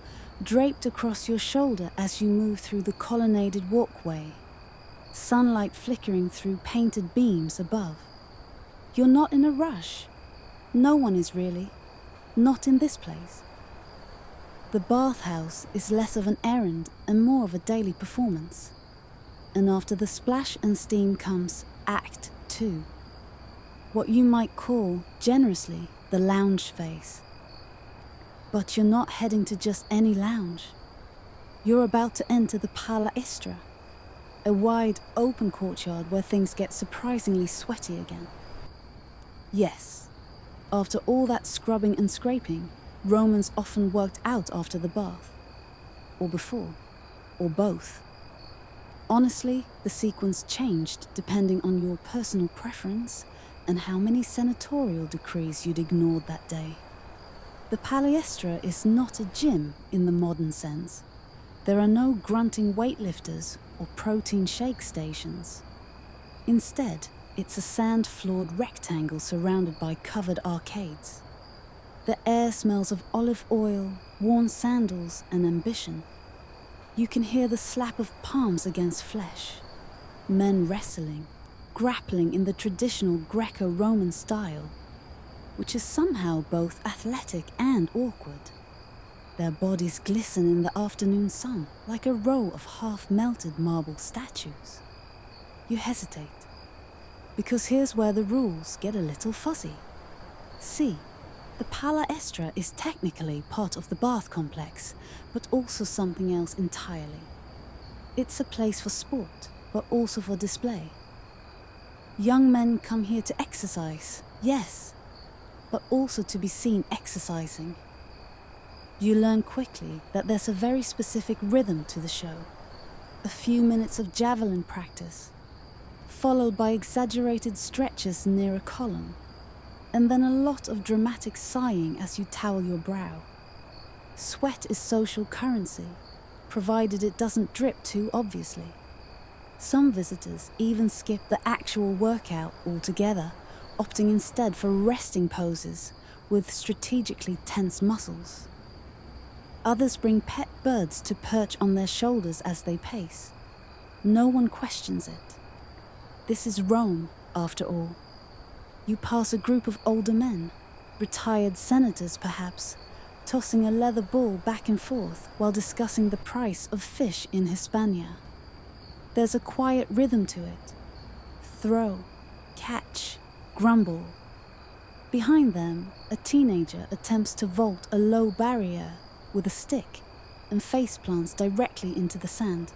draped across your shoulder as you move through the colonnaded walkway, sunlight flickering through painted beams above. You're not in a rush. No one is really. Not in this place. The bathhouse is less of an errand and more of a daily performance. And after the splash and steam comes Act 2. What you might call, generously, the lounge phase. But you're not heading to just any lounge. You're about to enter the palestra, a wide, open courtyard where things get surprisingly sweaty again. Yes, after all that scrubbing and scraping, Romans often worked out after the bath. Or before. Or both. Honestly, the sequence changed depending on your personal preference and how many senatorial decrees you'd ignored that day. The palestra is not a gym in the modern sense. There are no grunting weightlifters or protein shake stations. Instead, It's a sand-floored rectangle surrounded by covered arcades. The air smells of olive oil, worn sandals, and ambition. You can hear the slap of palms against flesh. Men wrestling, grappling in the traditional Greco-Roman style, which is somehow both athletic and awkward. Their bodies glisten in the afternoon sun like a row of half-melted marble statues. You hesitate, because here's where the rules get a little fuzzy. See, the palestra is technically part of the bath complex, but also something else entirely. It's a place for sport, but also for display. Young men come here to exercise, yes, but also to be seen exercising. You learn quickly that there's a very specific rhythm to the show. A few minutes of javelin practice, followed by exaggerated stretches near a column, and then a lot of dramatic sighing as you towel your brow. Sweat is social currency, provided it doesn't drip too obviously. Some visitors even skip the actual workout altogether, opting instead for resting poses with strategically tense muscles. Others bring pet birds to perch on their shoulders as they pace. No one questions it. This is Rome, after all. You pass a group of older men, retired senators perhaps, tossing a leather ball back and forth while discussing the price of fish in Hispania. There's a quiet rhythm to it. Throw, catch, grumble. Behind them, a teenager attempts to vault a low barrier with a stick and face plants directly into the sand.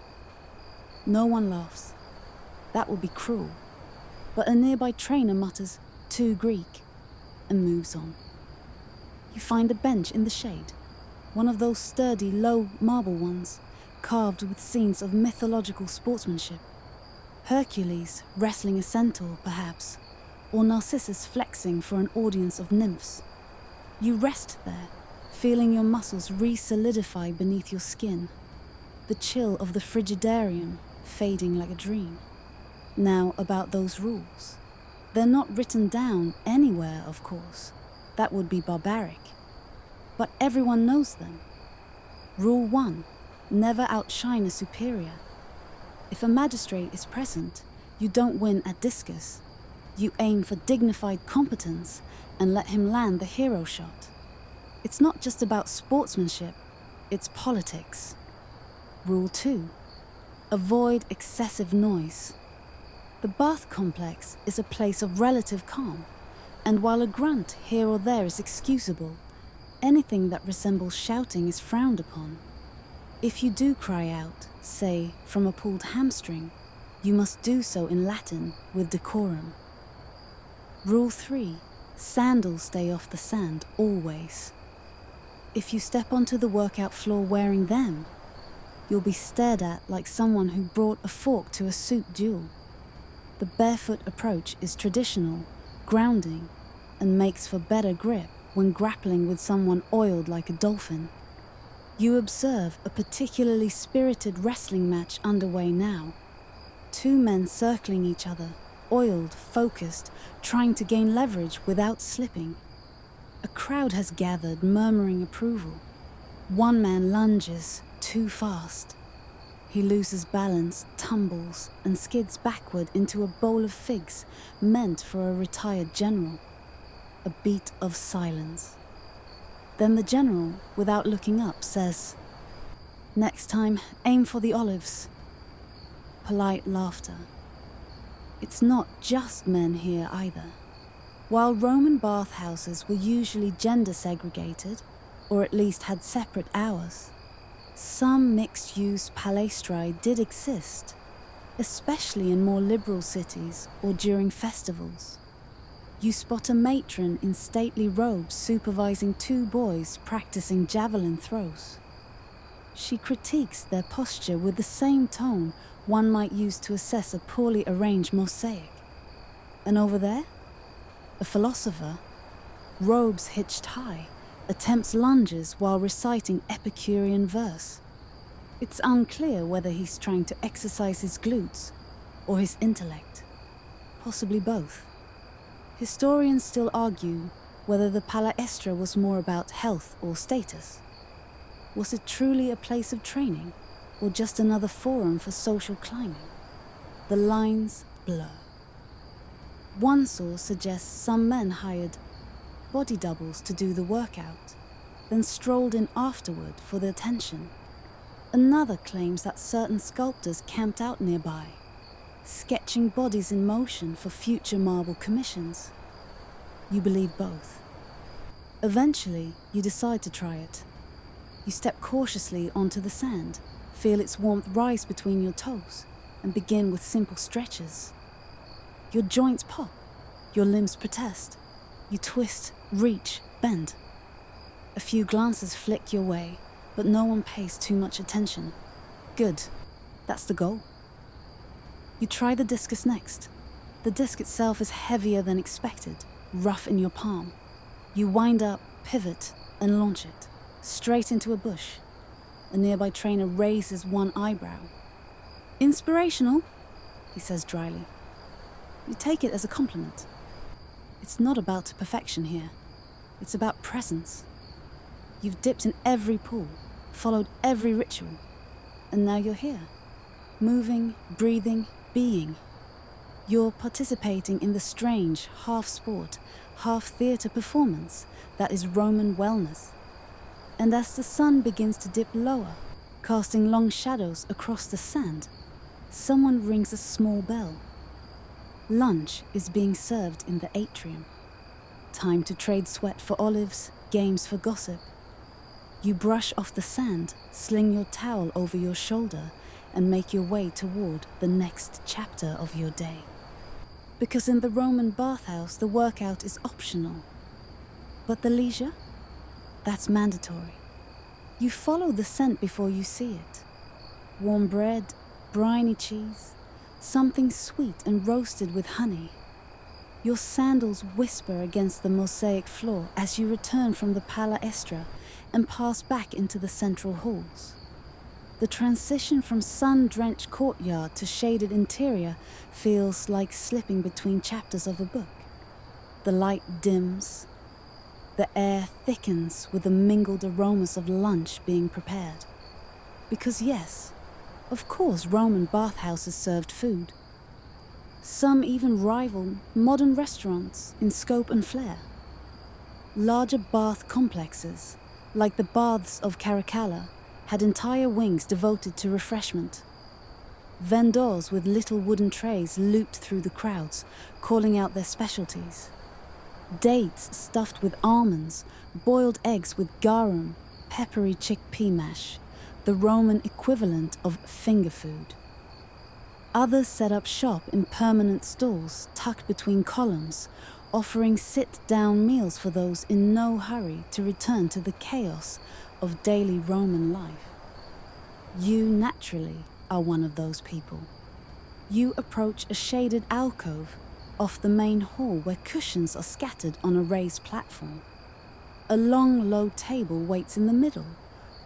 No one laughs. That would be cruel. But a nearby trainer mutters, "Too Greek," and moves on. You find a bench in the shade, one of those sturdy, low marble ones, carved with scenes of mythological sportsmanship. Hercules wrestling a centaur, perhaps, or Narcissus flexing for an audience of nymphs. You rest there, feeling your muscles re-solidify beneath your skin, the chill of the frigidarium fading like a dream. Now, about those rules. They're not written down anywhere, of course. That would be barbaric. But everyone knows them. Rule 1. Never outshine a superior. If a magistrate is present, you don't win at discus. You aim for dignified competence and let him land the hero shot. It's not just about sportsmanship, it's politics. Rule 2. Avoid excessive noise. The bath complex is a place of relative calm, and while a grunt here or there is excusable, anything that resembles shouting is frowned upon. If you do cry out, say, from a pulled hamstring, you must do so in Latin with decorum. Rule 3. Sandals stay off the sand, always. If you step onto the workout floor wearing them, you'll be stared at like someone who brought a fork to a soup duel. The barefoot approach is traditional, grounding, and makes for better grip when grappling with someone oiled like a dolphin. You observe a particularly spirited wrestling match underway now. 2 men circling each other, oiled, focused, trying to gain leverage without slipping. A crowd has gathered, murmuring approval. One man lunges too fast. He loses balance, tumbles, and skids backward into a bowl of figs meant for a retired general. A beat of silence. Then the general, without looking up, says, "Next time, aim for the olives." Polite laughter. It's not just men here either. While Roman bathhouses were usually gender segregated, or at least had separate hours, some mixed-use palaestrae did exist, especially in more liberal cities or during festivals. You spot a matron in stately robes supervising 2 boys practicing javelin throws. She critiques their posture with the same tone one might use to assess a poorly arranged mosaic. And over there, a philosopher, robes hitched high, attempts lunges while reciting Epicurean verse. It's unclear whether he's trying to exercise his glutes or his intellect. Possibly both. Historians still argue whether the palestra was more about health or status. Was it truly a place of training, or just another forum for social climbing? The lines blur. One source suggests some men hired body doubles to do the workout, then strolled in afterward for the attention. Another claims that certain sculptors camped out nearby, sketching bodies in motion for future marble commissions. You believe both. Eventually, you decide to try it. You step cautiously onto the sand, feel its warmth rise between your toes, and begin with simple stretches. Your joints pop, your limbs protest. You twist, reach, bend. A few glances flick your way, but no one pays too much attention. Good, that's the goal. You try the discus next. The disc itself is heavier than expected, rough in your palm. You wind up, pivot, and launch it, straight into a bush. A nearby trainer raises one eyebrow. Inspirational, he says dryly. You take it as a compliment. It's not about perfection here. It's about presence. You've dipped in every pool, followed every ritual, and now you're here, moving, breathing, being. You're participating in the strange, half-sport, half-theatre performance that is Roman wellness. And as the sun begins to dip lower, casting long shadows across the sand, someone rings a small bell. Lunch is being served in the atrium. Time to trade sweat for olives, games for gossip. You brush off the sand, sling your towel over your shoulder, and make your way toward the next chapter of your day. Because in the Roman bathhouse, the workout is optional. But the leisure? That's mandatory. You follow the scent before you see it. Warm bread, briny cheese, something sweet and roasted with honey. Your sandals whisper against the mosaic floor as you return from the palestra and pass back into the central halls. The transition from sun-drenched courtyard to shaded interior feels like slipping between chapters of a book. The light dims. The air thickens with the mingled aromas of lunch being prepared. Because yes, of course Roman bathhouses served food. Some even rival modern restaurants in scope and flair. Larger bath complexes, like the baths of Caracalla, had entire wings devoted to refreshment. Vendors with little wooden trays looped through the crowds, calling out their specialties. Dates stuffed with almonds, boiled eggs with garum, peppery chickpea mash, the Roman equivalent of finger food. Others set up shop in permanent stalls tucked between columns, offering sit-down meals for those in no hurry to return to the chaos of daily Roman life. You naturally are one of those people. You approach a shaded alcove off the main hall where cushions are scattered on a raised platform. A long, low table waits in the middle,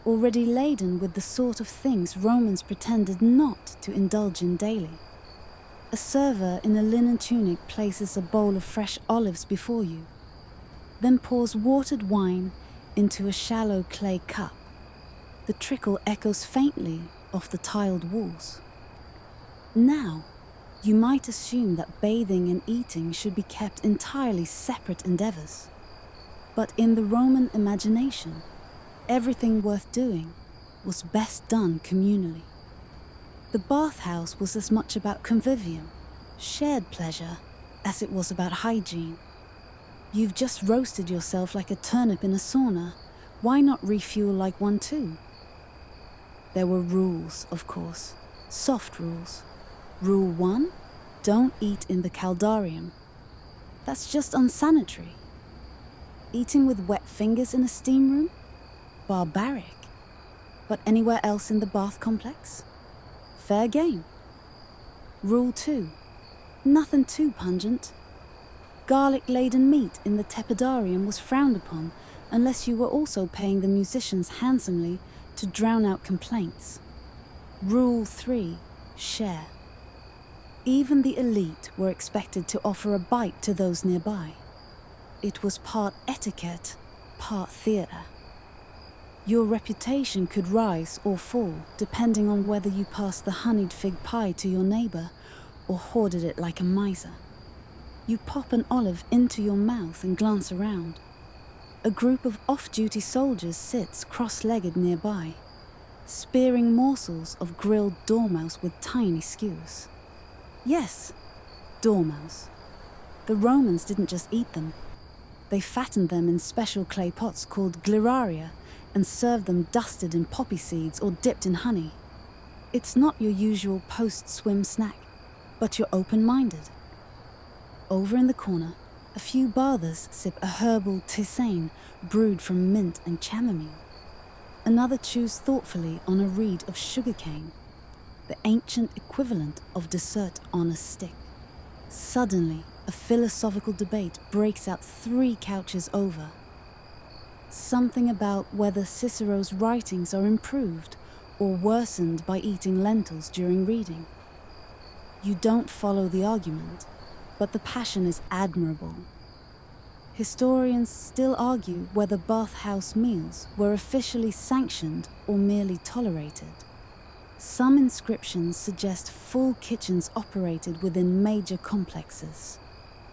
already laden with the sort of things Romans pretended not to indulge in daily. A server in a linen tunic places a bowl of fresh olives before you, then pours watered wine into a shallow clay cup. The trickle echoes faintly off the tiled walls. Now, you might assume that bathing and eating should be kept entirely separate endeavors. But in the Roman imagination, everything worth doing was best done communally. The bathhouse was as much about convivium, shared pleasure, as it was about hygiene. You've just roasted yourself like a turnip in a sauna. Why not refuel like one too? There were rules, of course, soft rules. Rule 1, don't eat in the caldarium. That's just unsanitary. Eating with wet fingers in a steam room? Barbaric. But anywhere else in the bath complex? Fair game. Rule 2, nothing too pungent. Garlic-laden meat in the tepidarium was frowned upon unless you were also paying the musicians handsomely to drown out complaints. Rule 3, share. Even the elite were expected to offer a bite to those nearby. It was part etiquette, part theatre. Your reputation could rise or fall depending on whether you passed the honeyed fig pie to your neighbour or hoarded it like a miser. You pop an olive into your mouth and glance around. A group of off-duty soldiers sits cross-legged nearby, spearing morsels of grilled dormouse with tiny skewers. Yes, dormouse. The Romans didn't just eat them. They fattened them in special clay pots called gliraria and served them dusted in poppy seeds or dipped in honey. It's not your usual post-swim snack, but you're open-minded. Over in the corner, a few bathers sip a herbal tisane brewed from mint and chamomile. Another chews thoughtfully on a reed of sugarcane, the ancient equivalent of dessert on a stick. Suddenly, a philosophical debate breaks out 3 couches over. Something about whether Cicero's writings are improved or worsened by eating lentils during reading. You don't follow the argument, but the passion is admirable. Historians still argue whether bathhouse meals were officially sanctioned or merely tolerated. Some inscriptions suggest full kitchens operated within major complexes,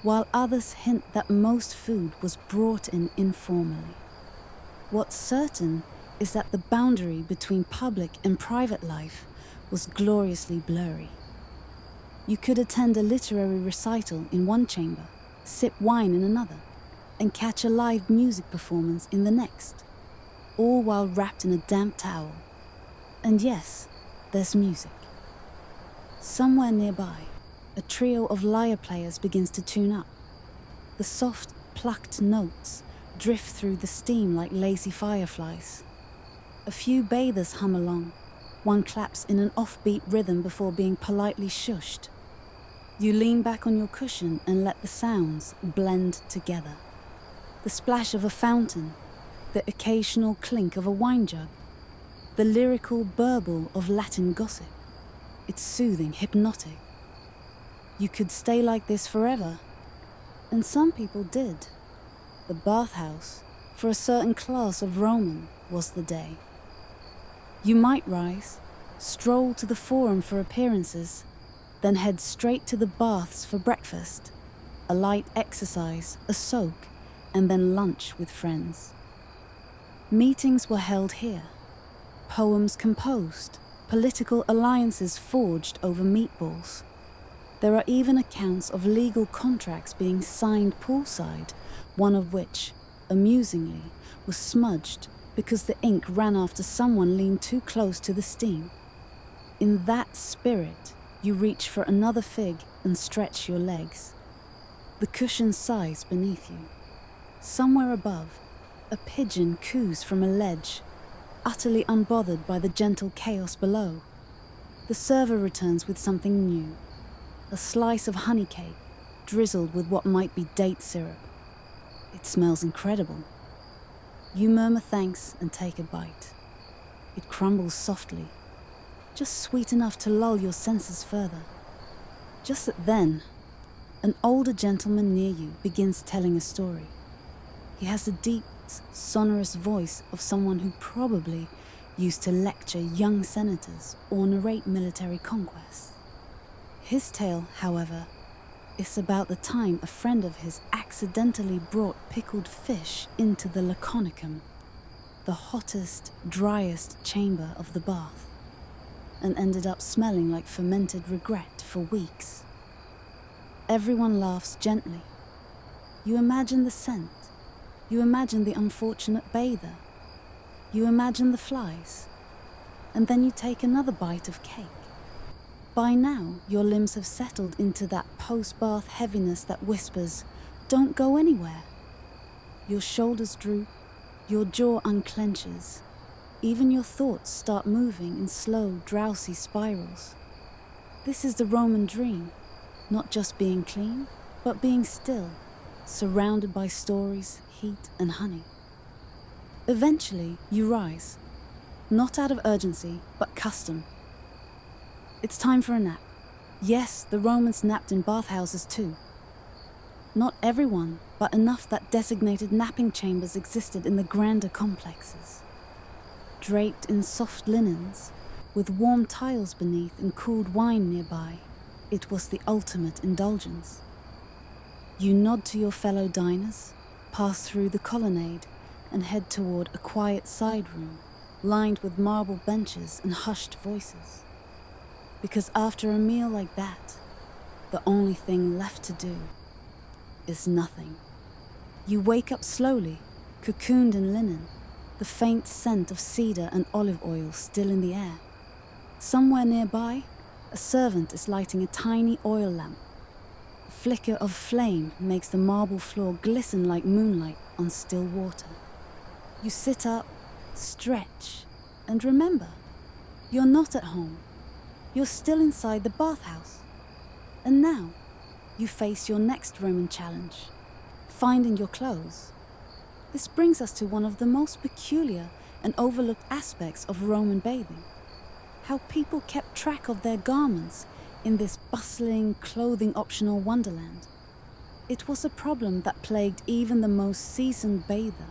while others hint that most food was brought in informally. What's certain is that the boundary between public and private life was gloriously blurry. You could attend a literary recital in one chamber, sip wine in another, and catch a live music performance in the next, all while wrapped in a damp towel. And yes, there's music. Somewhere nearby, a trio of lyre players begins to tune up. The soft, plucked notes drift through the steam like lazy fireflies. A few bathers hum along. One claps in an offbeat rhythm before being politely shushed. You lean back on your cushion and let the sounds blend together. The splash of a fountain, the occasional clink of a wine jug, the lyrical burble of Latin gossip. It's soothing, hypnotic. You could stay like this forever. And some people did. The bathhouse, for a certain class of Roman, was the day. You might rise, stroll to the forum for appearances, then head straight to the baths for breakfast, a light exercise, a soak, and then lunch with friends. Meetings were held here, poems composed, political alliances forged over meatballs. There are even accounts of legal contracts being signed poolside, one of which, amusingly, was smudged because the ink ran after someone leaned too close to the steam. In that spirit, you reach for another fig and stretch your legs. The cushion sighs beneath you. Somewhere above, a pigeon coos from a ledge, utterly unbothered by the gentle chaos below. The server returns with something new, a slice of honey cake drizzled with what might be date syrup. It smells incredible. You murmur thanks and take a bite. It crumbles softly, just sweet enough to lull your senses further. Just then, an older gentleman near you begins telling a story. He has the deep, sonorous voice of someone who probably used to lecture young senators or narrate military conquests. His tale, however, is about the time a friend of his accidentally brought pickled fish into the laconicum, the hottest, driest chamber of the bath, and ended up smelling like fermented regret for weeks. Everyone laughs gently. You imagine the scent. You imagine the unfortunate bather. You imagine the flies. And then you take another bite of cake. By now, your limbs have settled into that post-bath heaviness that whispers, "Don't go anywhere." Your shoulders droop, your jaw unclenches. Even your thoughts start moving in slow, drowsy spirals. This is the Roman dream, not just being clean, but being still, surrounded by stories, heat, and honey. Eventually, you rise, not out of urgency, but custom. It's time for a nap. Yes, the Romans napped in bathhouses too. Not everyone, but enough that designated napping chambers existed in the grander complexes. Draped in soft linens, with warm tiles beneath and cooled wine nearby, it was the ultimate indulgence. You nod to your fellow diners, pass through the colonnade, and head toward a quiet side room, lined with marble benches and hushed voices. Because after a meal like that, the only thing left to do is nothing. You wake up slowly, cocooned in linen, the faint scent of cedar and olive oil still in the air. Somewhere nearby, a servant is lighting a tiny oil lamp. A flicker of flame makes the marble floor glisten like moonlight on still water. You sit up, stretch, and remember, you're not at home. You're still inside the bathhouse. And now, you face your next Roman challenge, finding your clothes. This brings us to one of the most peculiar and overlooked aspects of Roman bathing: how people kept track of their garments in this bustling, clothing-optional wonderland. It was a problem that plagued even the most seasoned bather.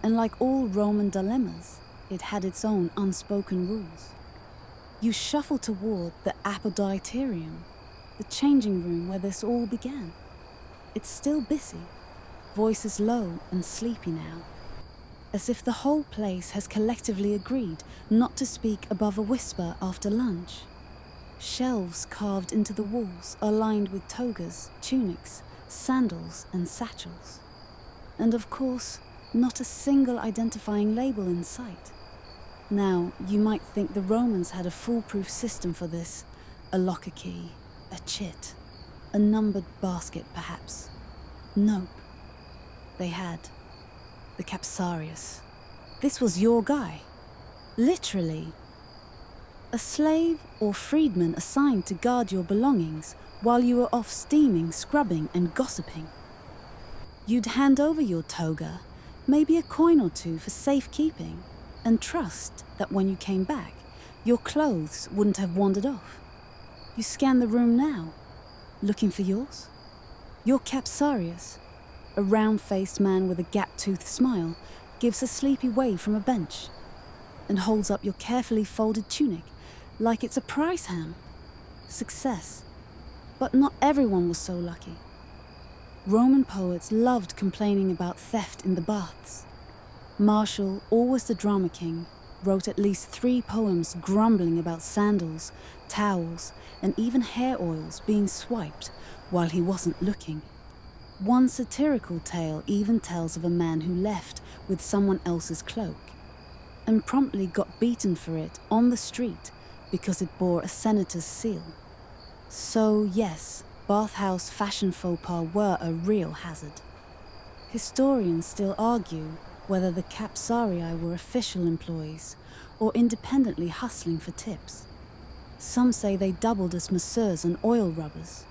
And like all Roman dilemmas, it had its own unspoken rules. You shuffle toward the apoditerium, the changing room where this all began. It's still busy, voices low and sleepy now, as if the whole place has collectively agreed not to speak above a whisper after lunch. Shelves carved into the walls are lined with togas, tunics, sandals, and satchels. And of course, not a single identifying label in sight. Now, you might think the Romans had a foolproof system for this: a locker key, a chit, a numbered basket perhaps. Nope. They had the capsarius. This was your guy. Literally. A slave or freedman assigned to guard your belongings while you were off steaming, scrubbing, and gossiping. You'd hand over your toga, maybe a coin or two for safekeeping, and trust that when you came back, your clothes wouldn't have wandered off. You scan the room now, looking for yours. Your capsarius, a round-faced man with a gap-toothed smile, gives a sleepy wave from a bench and holds up your carefully folded tunic like it's a prize ham. Success. But not everyone was so lucky. Roman poets loved complaining about theft in the baths. Martial, always the drama king, wrote at least 3 poems grumbling about sandals, towels, and even hair oils being swiped while he wasn't looking. One satirical tale even tells of a man who left with someone else's cloak and promptly got beaten for it on the street because it bore a senator's seal. So yes, bathhouse fashion faux pas were a real hazard. Historians still argue whether the capsarii were official employees or independently hustling for tips. Some say they doubled as masseurs and oil rubbers.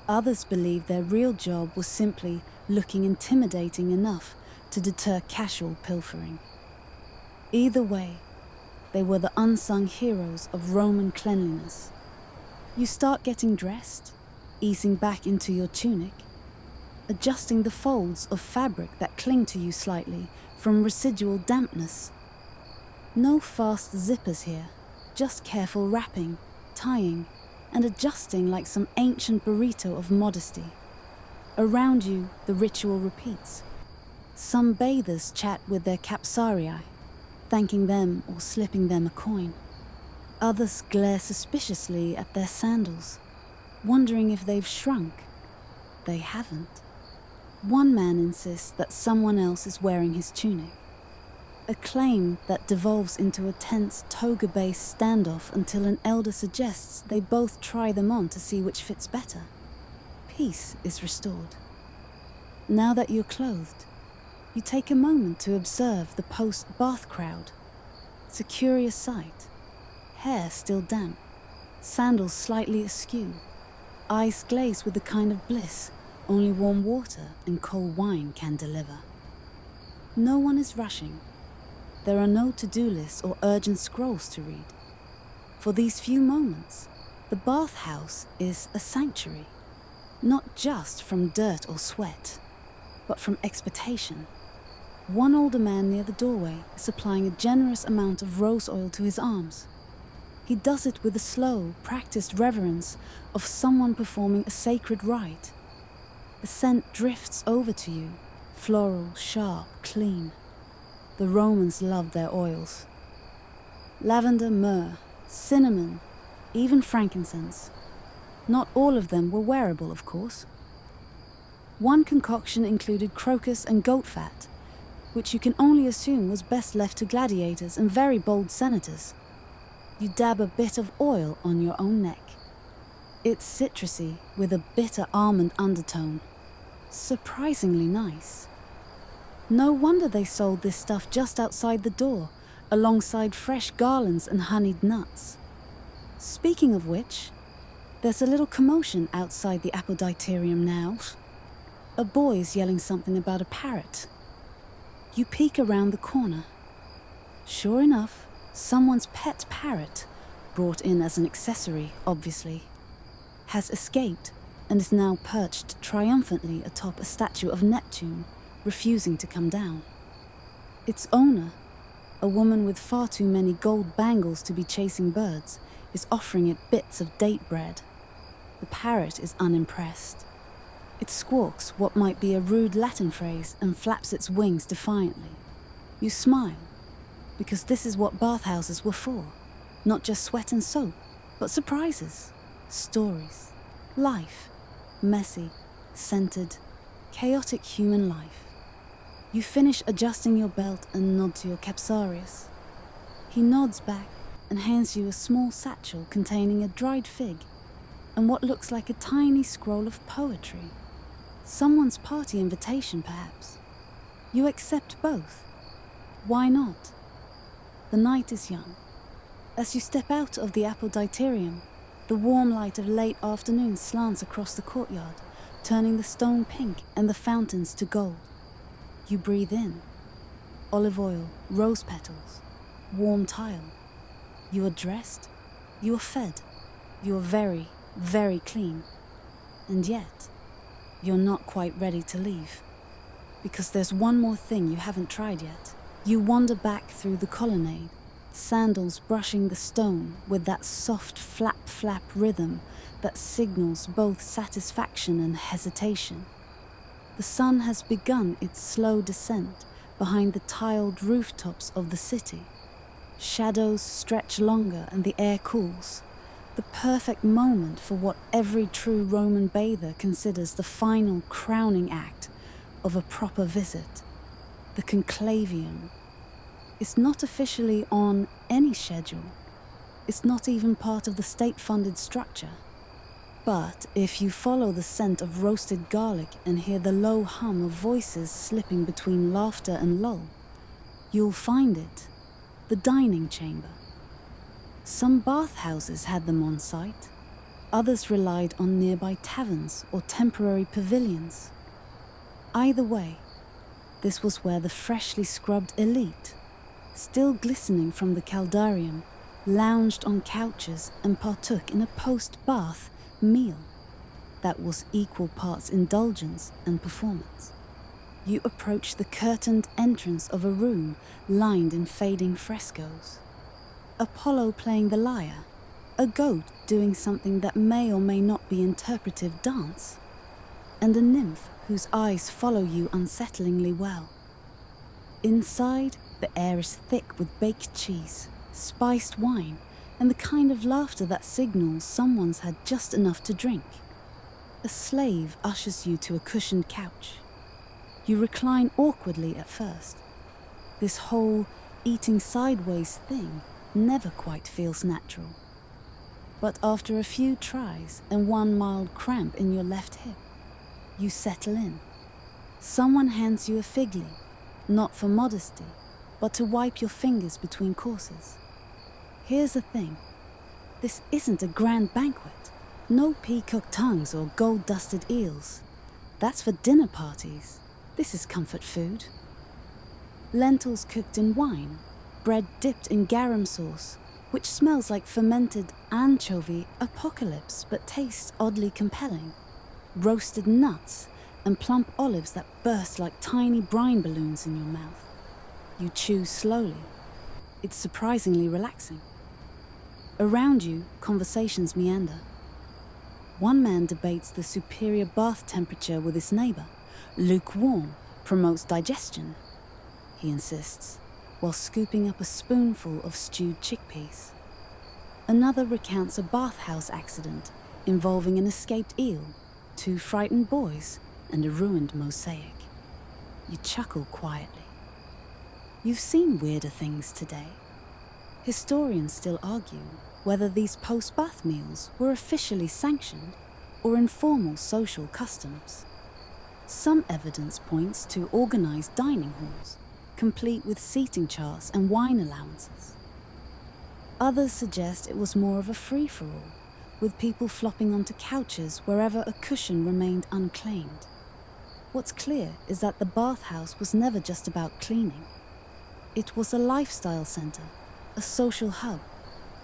Others believe their real job was simply looking intimidating enough to deter casual pilfering. Either way, they were the unsung heroes of Roman cleanliness. You start getting dressed, easing back into your tunic, adjusting the folds of fabric that cling to you slightly from residual dampness. No fast zippers here, just careful wrapping, tying, and adjusting like some ancient burrito of modesty. Around you, the ritual repeats. Some bathers chat with their capsarii, thanking them or slipping them a coin. Others glare suspiciously at their sandals, wondering if they've shrunk. They haven't. One man insists that someone else is wearing his tunic, a claim that devolves into a tense toga-based standoff until an elder suggests they both try them on to see which fits better. Peace is restored. Now that you're clothed, you take a moment to observe the post-bath crowd. It's a curious sight. Hair still damp, sandals slightly askew, eyes glazed with the kind of bliss only warm water and cold wine can deliver. No one is rushing. There are no to-do lists or urgent scrolls to read. For these few moments, The bathhouse is a sanctuary, not just from dirt or sweat, but from expectation. One older man near the doorway is applying a generous amount of rose oil to his arms. He does it with the slow, practiced reverence of someone performing a sacred rite. The scent drifts over to you, floral, sharp, clean. The Romans loved their oils. Lavender, myrrh, cinnamon, even frankincense. Not all of them were wearable, of course. One concoction included crocus and goat fat, which you can only assume was best left to gladiators and very bold senators. You dab a bit of oil on your own neck. It's citrusy with a bitter almond undertone. Surprisingly nice. No wonder they sold this stuff just outside the door, alongside fresh garlands and honeyed nuts. Speaking of which, there's a little commotion outside the apoditerium now. A boy's yelling something about a parrot. You peek around the corner. Sure enough, someone's pet parrot, brought in as an accessory, obviously, has escaped and is now perched triumphantly atop a statue of Neptune, refusing to come down. Its owner, a woman with far too many gold bangles to be chasing birds, is offering it bits of date bread. The parrot is unimpressed. It squawks what might be a rude Latin phrase and flaps its wings defiantly. You smile, because this is what bathhouses were for. Not just sweat and soap, but surprises, stories, life, messy, scented, chaotic human life. You finish adjusting your belt and nod to your capsarius. He nods back and hands you a small satchel containing a dried fig and what looks like a tiny scroll of poetry. Someone's party invitation, perhaps. You accept both. Why not? The night is young. As you step out of the apoditerium, the warm light of late afternoon slants across the courtyard, turning the stone pink and the fountains to gold. You breathe in. Olive oil, rose petals, warm tile. You are dressed. You are fed. You are very, very clean. And yet, you're not quite ready to leave. Because there's one more thing you haven't tried yet. You wander back through the colonnade, sandals brushing the stone with that soft flap-flap rhythm that signals both satisfaction and hesitation. The sun has begun its slow descent behind the tiled rooftops of the city. Shadows stretch longer and the air cools. The perfect moment for what every true Roman bather considers the final crowning act of a proper visit. The conclavium. It's not officially on any schedule. It's not even part of the state-funded structure. But if you follow the scent of roasted garlic and hear the low hum of voices slipping between laughter and lull, you'll find it. The dining chamber. Some bathhouses had them on site. Others relied on nearby taverns or temporary pavilions. Either way, this was where the freshly scrubbed elite, still glistening from the caldarium, lounged on couches and partook in a post-bath meal that was equal parts indulgence and performance. You approach the curtained entrance of a room lined in fading frescoes. Apollo playing the lyre, a goat doing something that may or may not be interpretive dance, and a nymph whose eyes follow you unsettlingly well. Inside, the air is thick with baked cheese, spiced wine, and the kind of laughter that signals someone's had just enough to drink. A slave ushers you to a cushioned couch. You recline awkwardly at first. This whole eating sideways thing never quite feels natural. But after a few tries and one mild cramp in your left hip, you settle in. Someone hands you a fig leaf, not for modesty, but to wipe your fingers between courses. Here's the thing. This isn't a grand banquet. No peacock tongues or gold-dusted eels. That's for dinner parties. This is comfort food. Lentils cooked in wine, bread dipped in garum sauce, which smells like fermented anchovy apocalypse but tastes oddly compelling, roasted nuts, and plump olives that burst like tiny brine balloons in your mouth. You chew slowly. It's surprisingly relaxing. Around you, conversations meander. One man debates the superior bath temperature with his neighbor. Lukewarm promotes digestion, he insists, while scooping up a spoonful of stewed chickpeas. Another recounts a bathhouse accident involving an escaped eel, 2 frightened boys, and a ruined mosaic. You chuckle quietly. You've seen weirder things today. Historians still argue whether these post-bath meals were officially sanctioned or informal social customs. Some evidence points to organized dining halls, complete with seating charts and wine allowances. Others suggest it was more of a free-for-all, with people flopping onto couches wherever a cushion remained unclaimed. What's clear is that the bathhouse was never just about cleaning. It was a lifestyle center, a social hub,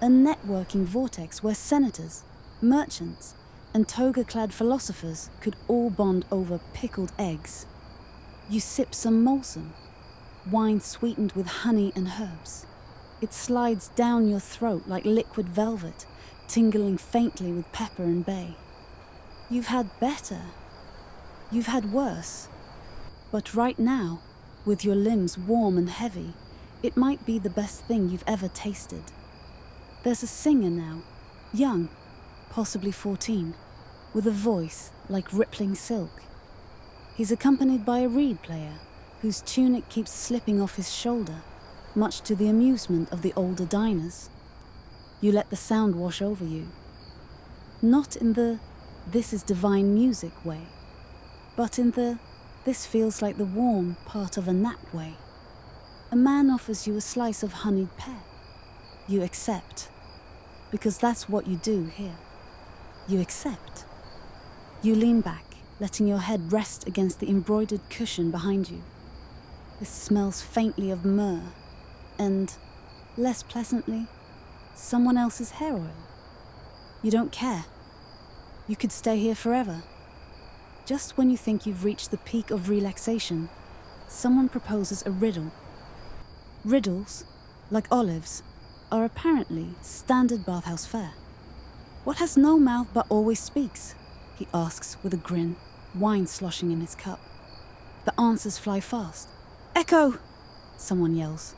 a networking vortex where senators, merchants, and toga-clad philosophers could all bond over pickled eggs. You sip some Molson, wine sweetened with honey and herbs. It slides down your throat like liquid velvet, tingling faintly with pepper and bay. You've had better. You've had worse. But right now, with your limbs warm and heavy, it might be the best thing you've ever tasted. There's a singer now, young, possibly 14, with a voice like rippling silk. He's accompanied by a reed player, whose tunic keeps slipping off his shoulder, much to the amusement of the older diners. You let the sound wash over you. Not in the "this is divine music" way, but in the "this feels like the warm part of a nap" way. A man offers you a slice of honeyed pear. You accept, because that's what you do here. You accept. You lean back, letting your head rest against the embroidered cushion behind you. This smells faintly of myrrh, and, less pleasantly, someone else's hair oil. You don't care. You could stay here forever. Just when you think you've reached the peak of relaxation, someone proposes a riddle. Riddles, like olives, are apparently standard bathhouse fare. "What has no mouth but always speaks?" he asks with a grin, wine sloshing in his cup. The answers fly fast. "Echo!" someone yells.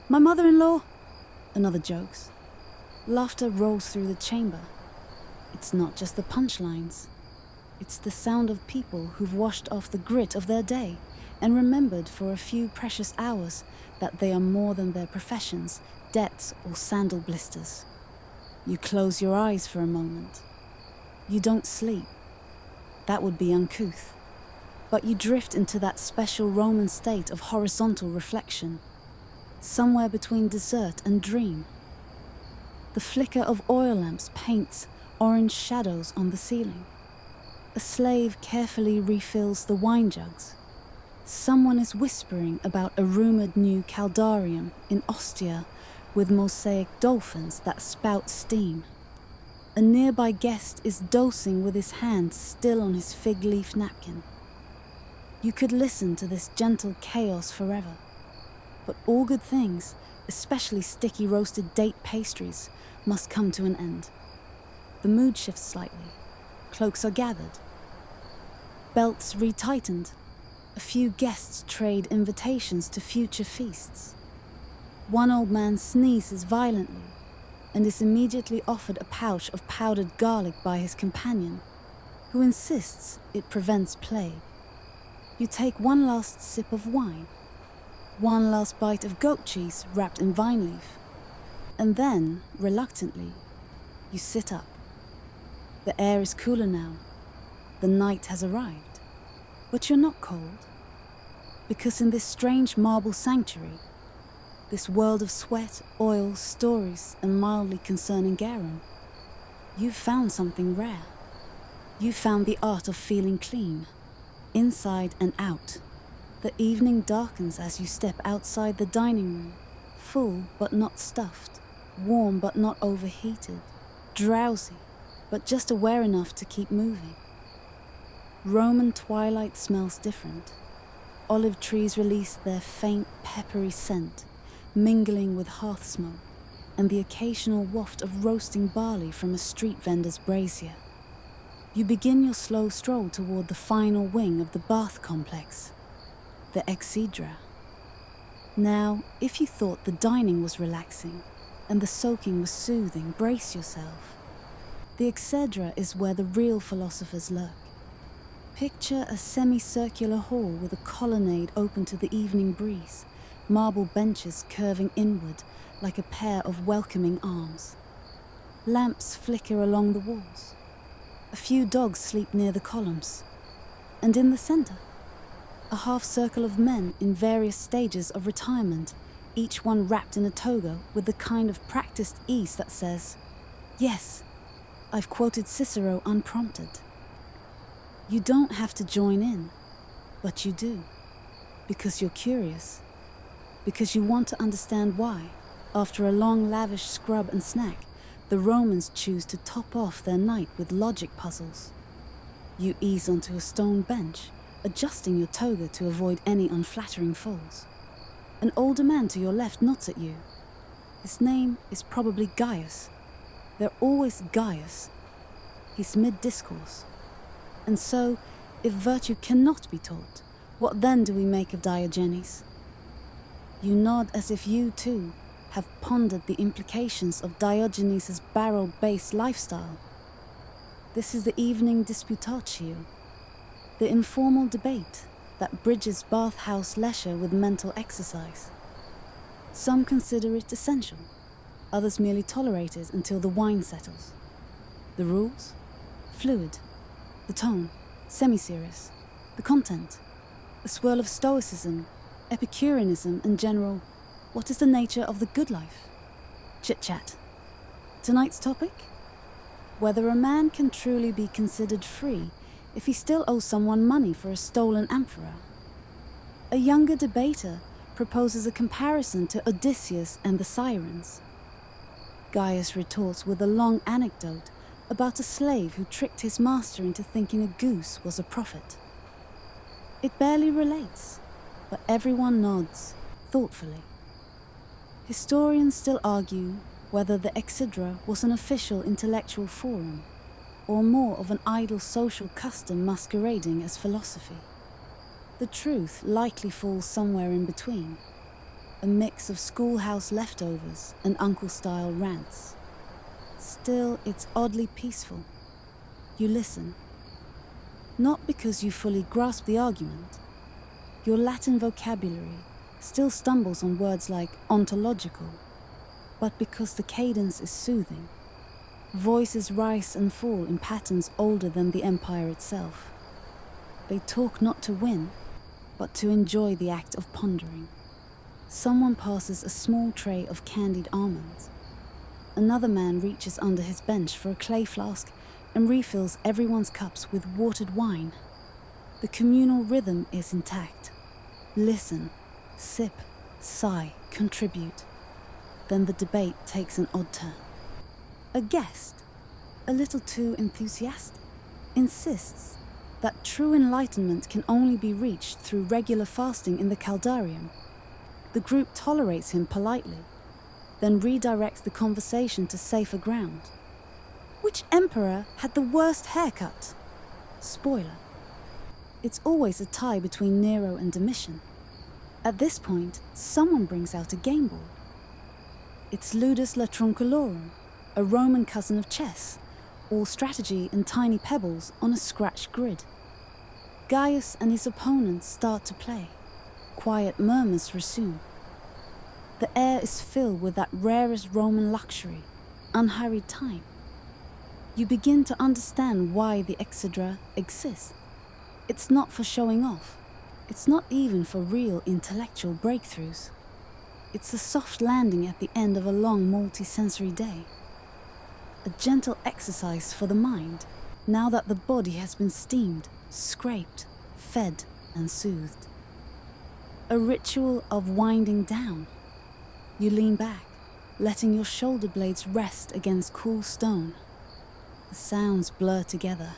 "My mother-in-law!" another jokes. Laughter rolls through the chamber. It's not just the punchlines. It's the sound of people who've washed off the grit of their day and remembered for a few precious hours that they are more than their professions, debts, or sandal blisters. You close your eyes for a moment. You don't sleep. That would be uncouth. But you drift into that special Roman state of horizontal reflection, somewhere between dessert and dream. The flicker of oil lamps paints orange shadows on the ceiling. A slave carefully refills the wine jugs. Someone is whispering about a rumored new caldarium in Ostia with mosaic dolphins that spout steam. A nearby guest is dosing with his hand still on his fig leaf napkin. You could listen to this gentle chaos forever. But all good things, especially sticky roasted date pastries, must come to an end. The mood shifts slightly. Cloaks are gathered. Belts retightened. A few guests trade invitations to future feasts. One old man sneezes violently and is immediately offered a pouch of powdered garlic by his companion, who insists it prevents plague. You take one last sip of wine, one last bite of goat cheese wrapped in vine leaf, and then, reluctantly, you sit up. The air is cooler now. The night has arrived. But you're not cold, because in this strange marble sanctuary, this world of sweat, oil, stories, and mildly concerning garum, you've found something rare. You've found the art of feeling clean, inside and out. The evening darkens as you step outside the dining room, full but not stuffed, warm but not overheated, drowsy but just aware enough to keep moving. Roman twilight smells different. Olive trees release their faint, peppery scent, mingling with hearth smoke and the occasional waft of roasting barley from a street vendor's brazier. You begin your slow stroll toward the final wing of the bath complex, the exedra. Now, if you thought the dining was relaxing and the soaking was soothing, brace yourself. The exedra is where the real philosophers lurk. Picture a semicircular hall with a colonnade open to the evening breeze, marble benches curving inward like a pair of welcoming arms. Lamps flicker along the walls. A few dogs sleep near the columns. And in the center, a half circle of men in various stages of retirement, each one wrapped in a toga with the kind of practiced ease that says, "Yes, I've quoted Cicero unprompted." You don't have to join in, but you do, because you're curious, because you want to understand why, after a long lavish scrub and snack, the Romans choose to top off their night with logic puzzles. You ease onto a stone bench, adjusting your toga to avoid any unflattering folds. An older man to your left nods at you. His name is probably Gaius. They're always Gaius. He's mid-discourse. And so, if virtue cannot be taught, what then do we make of Diogenes? You nod as if you, too, have pondered the implications of Diogenes' barrel-based lifestyle. This is the evening disputatio, the informal debate that bridges bathhouse leisure with mental exercise. Some consider it essential, others merely tolerate it until the wine settles. The rules? Fluid. The tone? Semi-serious. The content? A swirl of stoicism, Epicureanism, and general, what is the nature of the good life? Chit-chat. Tonight's topic? Whether a man can truly be considered free if he still owes someone money for a stolen amphora. A younger debater proposes a comparison to Odysseus and the Sirens. Gaius retorts with a long anecdote about a slave who tricked his master into thinking a goose was a prophet. It barely relates, but everyone nods, thoughtfully. Historians still argue whether the exedra was an official intellectual forum, or more of an idle social custom masquerading as philosophy. The truth likely falls somewhere in between, a mix of schoolhouse leftovers and uncle-style rants. Still, it's oddly peaceful. You listen. Not because you fully grasp the argument. Your Latin vocabulary still stumbles on words like ontological, but because the cadence is soothing. Voices rise and fall in patterns older than the empire itself. They talk not to win, but to enjoy the act of pondering. Someone passes a small tray of candied almonds. Another man reaches under his bench for a clay flask and refills everyone's cups with watered wine. The communal rhythm is intact. Listen, sip, sigh, contribute. Then the debate takes an odd turn. A guest, a little too enthusiastic, insists that true enlightenment can only be reached through regular fasting in the caldarium. The group tolerates him politely, then redirects the conversation to safer ground. Which emperor had the worst haircut? Spoiler. It's always a tie between Nero and Domitian. At this point, someone brings out a game board. It's Ludus Latruncularum, a Roman cousin of chess, all strategy and tiny pebbles on a scratch grid. Gaius and his opponents start to play. Quiet murmurs resume. The air is filled with that rarest Roman luxury, unhurried time. You begin to understand why the exedra exists. It's not for showing off. It's not even for real intellectual breakthroughs. It's a soft landing at the end of a long multi-sensory day. A gentle exercise for the mind, now that the body has been steamed, scraped, fed, and soothed. A ritual of winding down. You lean back, letting your shoulder blades rest against cool stone. The sounds blur together,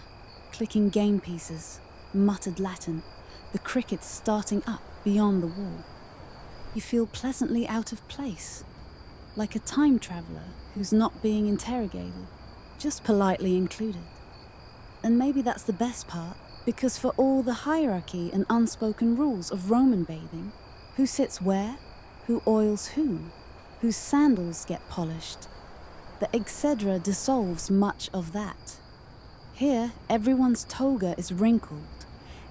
clicking game pieces, muttered Latin, the crickets starting up beyond the wall. You feel pleasantly out of place, like a time traveler who's not being interrogated, just politely included. And maybe that's the best part, because for all the hierarchy and unspoken rules of Roman bathing, who sits where, who oils whom, whose sandals get polished, the etc. dissolves much of that. Here, everyone's toga is wrinkled,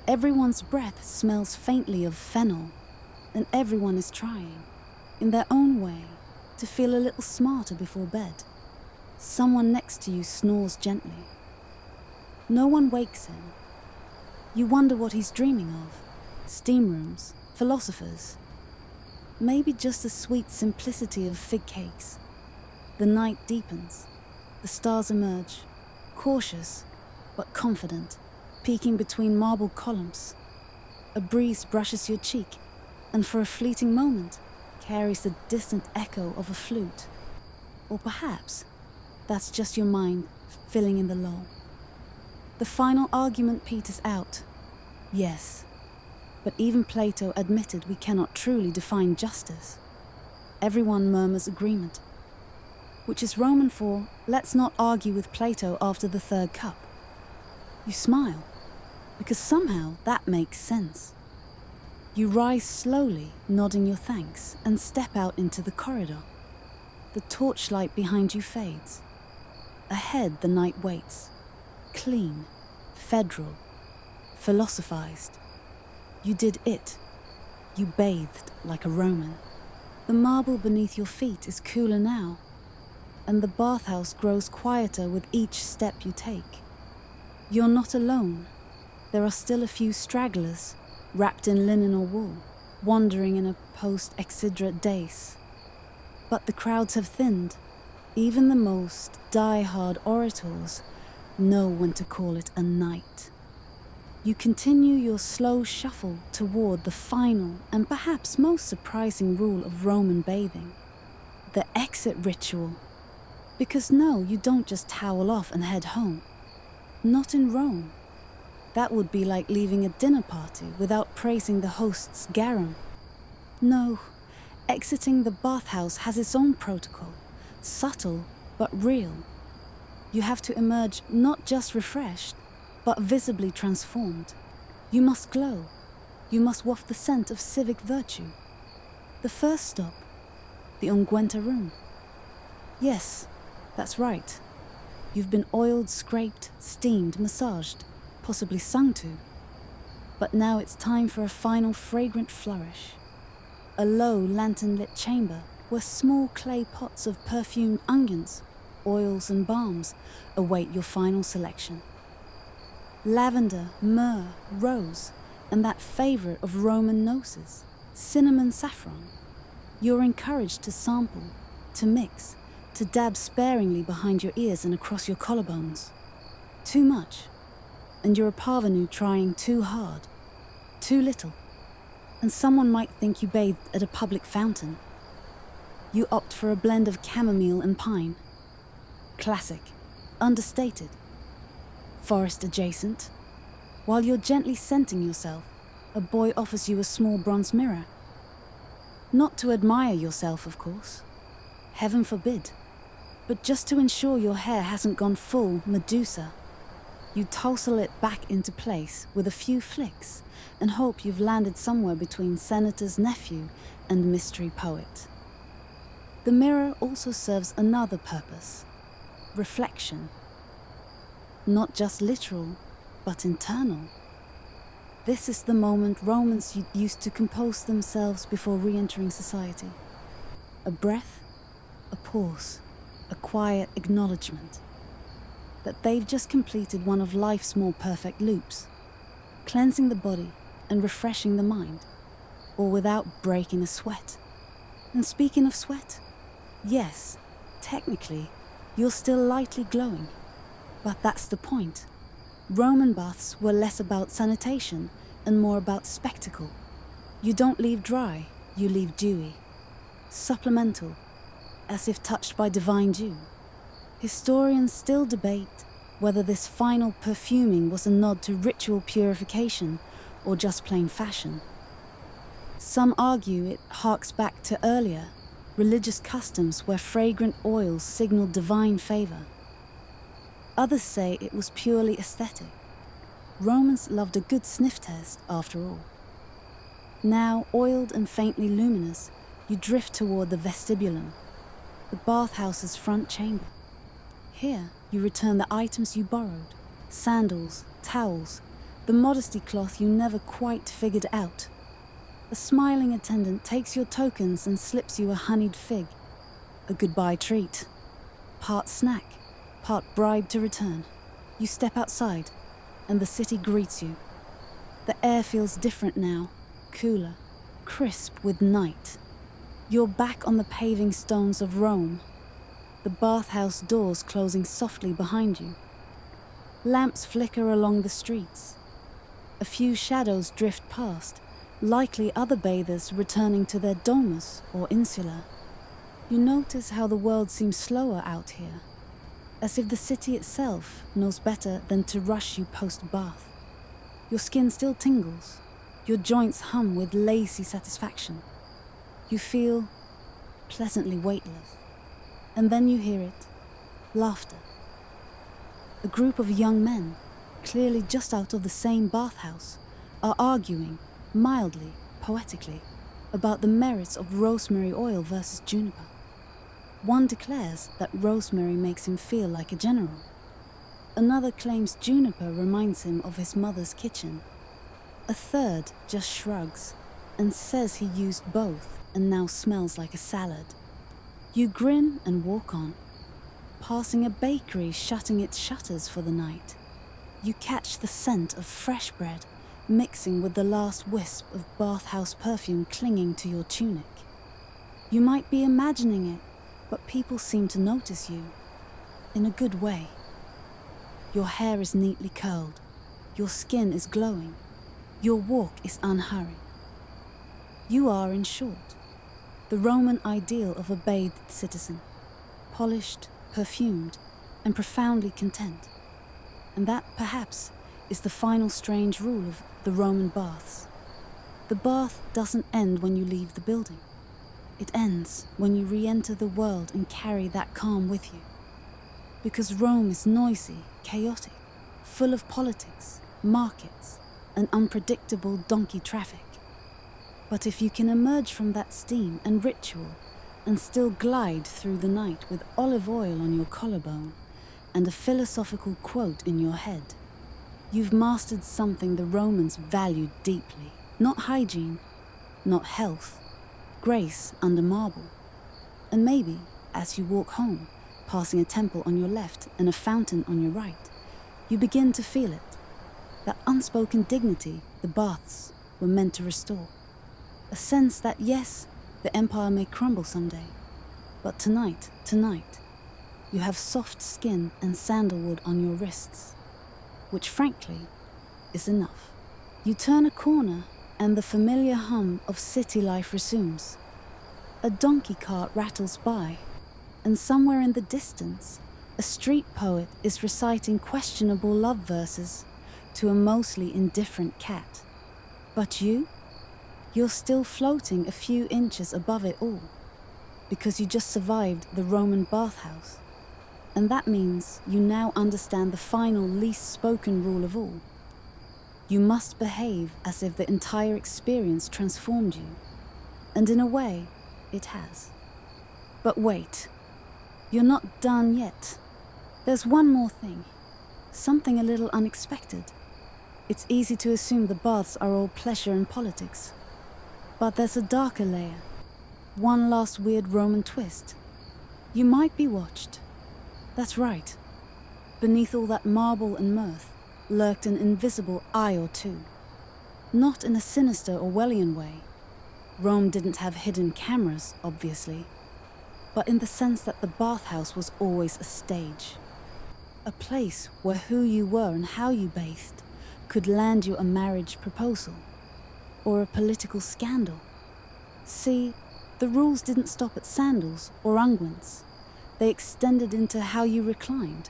everyone's breath smells faintly of fennel, and everyone is trying, in their own way, to feel a little smarter before bed. Someone next to you snores gently. No one wakes him. You wonder what he's dreaming of. Steam rooms, philosophers. Maybe just the sweet simplicity of fig cakes. The night deepens. The stars emerge, cautious but confident, peeking between marble columns. A breeze brushes your cheek, and for a fleeting moment carries the distant echo of a flute. Or perhaps that's just your mind filling in the lull. The final argument peters out. Yes, but even Plato admitted we cannot truly define justice. Everyone murmurs agreement, which is Roman for, let's not argue with Plato after the third cup. You smile, because somehow that makes sense. You rise slowly, nodding your thanks, and step out into the corridor. The torchlight behind you fades. Ahead the night waits, clean, federal, philosophized. You did it. You bathed like a Roman. The marble beneath your feet is cooler now, and the bathhouse grows quieter with each step you take. You're not alone. There are still a few stragglers, wrapped in linen or wool, wandering in a post-exhidrate daze. But the crowds have thinned. Even the most die-hard orators know when to call it a night. You continue your slow shuffle toward the final and perhaps most surprising rule of Roman bathing, the exit ritual. Because no, you don't just towel off and head home. Not in Rome. That would be like leaving a dinner party without praising the host's garum. No, exiting the bathhouse has its own protocol, subtle but real. You have to emerge not just refreshed, but visibly transformed. You must glow. You must waft the scent of civic virtue. The first stop, the unguenta room. Yes, that's right. You've been oiled, scraped, steamed, massaged, possibly sung to. But now it's time for a final fragrant flourish. A low, lantern-lit chamber where small clay pots of perfumed unguents, oils and balms await your final selection. Lavender, myrrh, rose, and that favorite of Roman gnosis, cinnamon saffron. You're encouraged to sample, to mix, to dab sparingly behind your ears and across your collarbones. Too much, and you're a parvenu trying too hard. Too little, and someone might think you bathed at a public fountain. You opt for a blend of chamomile and pine. Classic, understated. Forest adjacent. While you're gently scenting yourself, a boy offers you a small bronze mirror. Not to admire yourself, of course. Heaven forbid. But just to ensure your hair hasn't gone full Medusa. You tousle it back into place with a few flicks and hope you've landed somewhere between senator's nephew and mystery poet. The mirror also serves another purpose. Reflection. Not just literal, but internal. This is the moment Romans used to compose themselves before re-entering society. A breath, a pause, a quiet acknowledgement that they've just completed one of life's more perfect loops, cleansing the body and refreshing the mind, all without breaking a sweat. And speaking of sweat, yes, technically, you're still lightly glowing. But that's the point. Roman baths were less about sanitation and more about spectacle. You don't leave dry, you leave dewy, supplemental, as if touched by divine dew. Historians still debate whether this final perfuming was a nod to ritual purification or just plain fashion. Some argue it harks back to earlier, religious customs where fragrant oils signaled divine favor. Others say it was purely aesthetic. Romans loved a good sniff test, after all. Now, oiled and faintly luminous, you drift toward the vestibulum, the bathhouse's front chamber. Here, you return the items you borrowed: sandals, towels, the modesty cloth you never quite figured out. A smiling attendant takes your tokens and slips you a honeyed fig, a goodbye treat. Part snack, part bribe to return. You step outside, and the city greets you. The air feels different now, cooler, crisp with night. You're back on the paving stones of Rome, the bathhouse doors closing softly behind you. Lamps flicker along the streets. A few shadows drift past, likely other bathers returning to their domus or insula. You notice how the world seems slower out here, as if the city itself knows better than to rush you post-bath. Your skin still tingles, your joints hum with lazy satisfaction. You feel pleasantly weightless, and then you hear it, laughter. A group of young men, clearly just out of the same bathhouse, are arguing, mildly, poetically, about the merits of rosemary oil versus juniper. One declares that rosemary makes him feel like a general. Another claims juniper reminds him of his mother's kitchen. A third just shrugs and says he used both and now smells like a salad. You grin and walk on, passing a bakery shutting its shutters for the night. You catch the scent of fresh bread mixing with the last wisp of bathhouse perfume clinging to your tunic. You might be imagining it, but people seem to notice you, in a good way. Your hair is neatly curled, your skin is glowing, your walk is unhurried. You are, in short, the Roman ideal of a bathed citizen, polished, perfumed, and profoundly content. And that, perhaps, is the final strange rule of the Roman baths. The bath doesn't end when you leave the building. It ends when you re-enter the world and carry that calm with you. Because Rome is noisy, chaotic, full of politics, markets, and unpredictable donkey traffic. But if you can emerge from that steam and ritual and still glide through the night with olive oil on your collarbone and a philosophical quote in your head, you've mastered something the Romans valued deeply. Not hygiene, not health, grace under marble. And maybe, as you walk home, passing a temple on your left and a fountain on your right, you begin to feel it, that unspoken dignity the baths were meant to restore. A sense that, yes, the empire may crumble someday, but tonight, you have soft skin and sandalwood on your wrists, which frankly is enough. You turn a corner and the familiar hum of city life resumes. A donkey cart rattles by, and somewhere in the distance, a street poet is reciting questionable love verses to a mostly indifferent cat. But you're still floating a few inches above it all, because you just survived the Roman bathhouse. And that means you now understand the final least spoken rule of all. You must behave as if the entire experience transformed you. And in a way, it has. But wait, you're not done yet. There's one more thing, something a little unexpected. It's easy to assume the baths are all pleasure and politics. But there's a darker layer, one last weird Roman twist. You might be watched. That's right. Beneath all that marble and mirth lurked an invisible eye or two. Not in a sinister Orwellian way. Rome didn't have hidden cameras, obviously, but in the sense that the bathhouse was always a stage. A place where who you were and how you bathed could land you a marriage proposal or a political scandal. See, The rules didn't stop at sandals or unguents. They extended into how you reclined,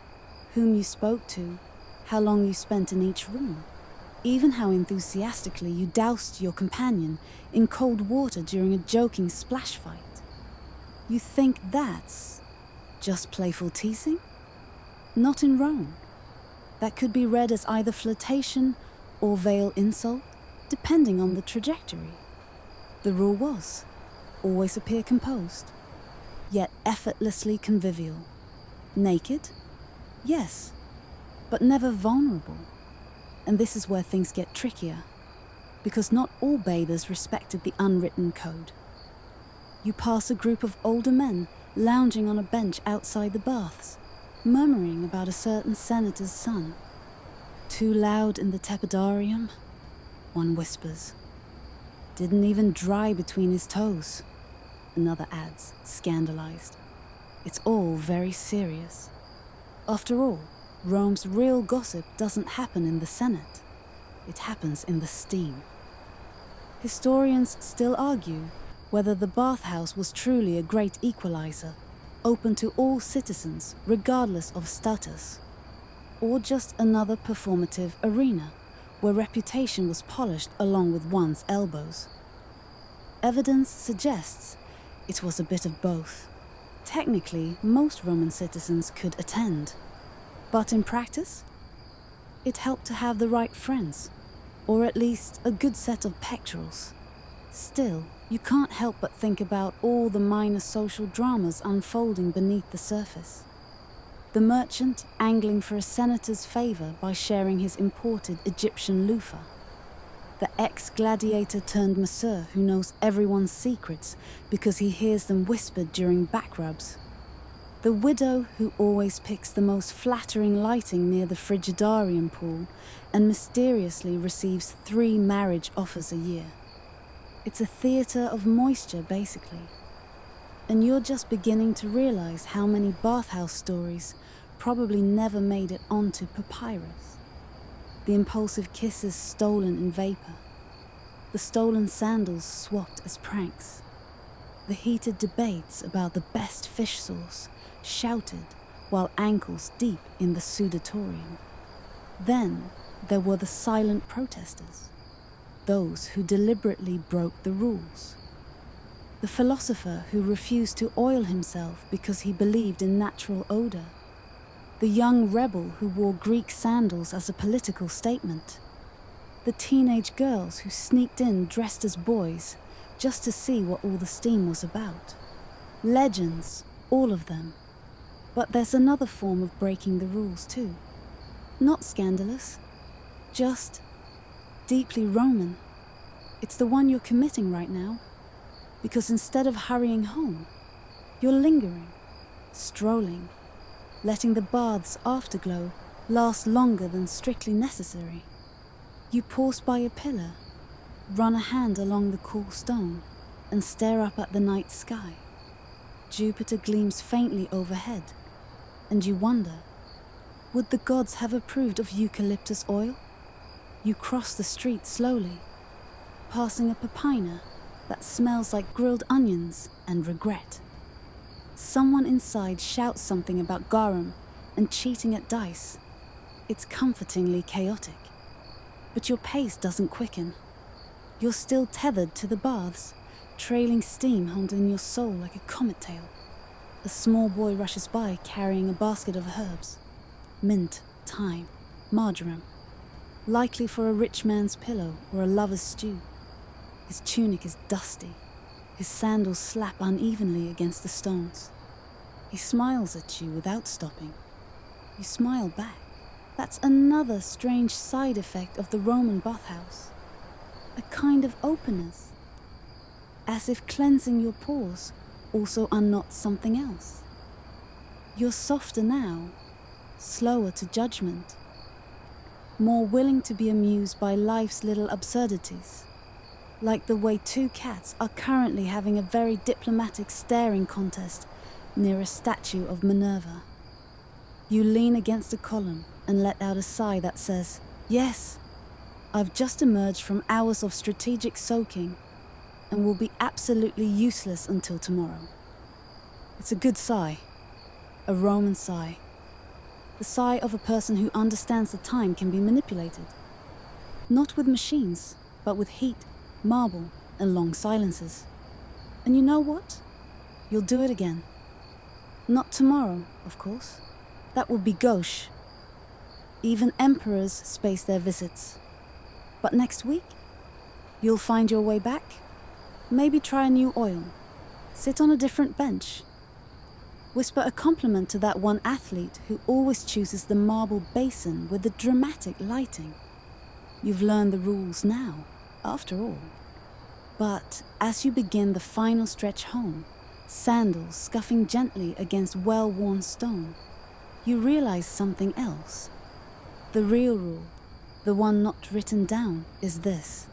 whom you spoke to, how long you spent in each room, even how enthusiastically you doused your companion in cold water during a joking splash fight. You think that's just playful teasing? Not in Rome. That could be read as either flirtation or veiled insult, depending on the trajectory. The rule was, always appear composed, yet effortlessly convivial. Naked? Yes, but never vulnerable. And this is where things get trickier, because not all bathers respected the unwritten code. You pass a group of older men lounging on a bench outside the baths, murmuring about a certain senator's son. Too loud in the tepidarium, one whispers. Didn't even dry between his toes, another adds, scandalized. It's all very serious. After all, Rome's real gossip doesn't happen in the Senate. It happens in the steam. Historians still argue whether the bathhouse was truly a great equalizer, open to all citizens regardless of status, or just another performative arena where reputation was polished along with one's elbows. Evidence suggests it was a bit of both. Technically, most Roman citizens could attend, but in practice, it helped to have the right friends, or at least a good set of pectorals. Still, you can't help but think about all the minor social dramas unfolding beneath the surface. The merchant angling for a senator's favor by sharing his imported Egyptian loofah. The ex-gladiator turned masseur who knows everyone's secrets because he hears them whispered during back rubs. The widow who always picks the most flattering lighting near the frigidarium pool and mysteriously receives 3 marriage offers a year. It's a theater of moisture, basically. And you're just beginning to realize how many bathhouse stories probably never made it onto papyrus. The impulsive kisses stolen in vapor. The stolen sandals swapped as pranks. The heated debates about the best fish sauce shouted while ankles deep in the sudatorium. Then there were the silent protesters, those who deliberately broke the rules. The philosopher who refused to oil himself because he believed in natural odor. The young rebel who wore Greek sandals as a political statement. The teenage girls who sneaked in dressed as boys just to see what all the steam was about. Legends, all of them. But there's another form of breaking the rules too. Not scandalous, just deeply Roman. It's the one you're committing right now. Because instead of hurrying home, you're lingering, strolling, letting the bath's afterglow last longer than strictly necessary. You pause by a pillar, run a hand along the cool stone, and stare up at the night sky. Jupiter gleams faintly overhead, and you wonder, would the gods have approved of eucalyptus oil? You cross the street slowly, passing a papina that smells like grilled onions and regret. Someone inside shouts something about garum and cheating at dice. It's comfortingly chaotic. But your pace doesn't quicken. You're still tethered to the baths, trailing steam haunting your soul like a comet tail. A small boy rushes by carrying a basket of herbs. Mint, thyme, marjoram. Likely for a rich man's pillow or a lover's stew. His tunic is dusty. His sandals slap unevenly against the stones. He smiles at you without stopping. You smile back. That's another strange side effect of the Roman bathhouse. A kind of openness. As if cleansing your pores also unknots something else. You're softer now, slower to judgment. More willing to be amused by life's little absurdities. Like the way 2 cats are currently having a very diplomatic staring contest near a statue of Minerva. You lean against a column and let out a sigh that says, "Yes, I've just emerged from hours of strategic soaking. and will be absolutely useless until tomorrow. It's a good sigh, a Roman sigh. The sigh of a person who understands that time can be manipulated. Not with machines, but with heat, marble, and long silences. And you know what? You'll do it again. Not tomorrow, of course. That would be gauche. Even emperors space their visits. But next week, you'll find your way back. Maybe try a new oil. Sit on a different bench. Whisper a compliment to that one athlete who always chooses the marble basin with the dramatic lighting. You've learned the rules now, after all. But as you begin the final stretch home, sandals scuffing gently against well-worn stone, you realize something else. The real rule, the one not written down, is this.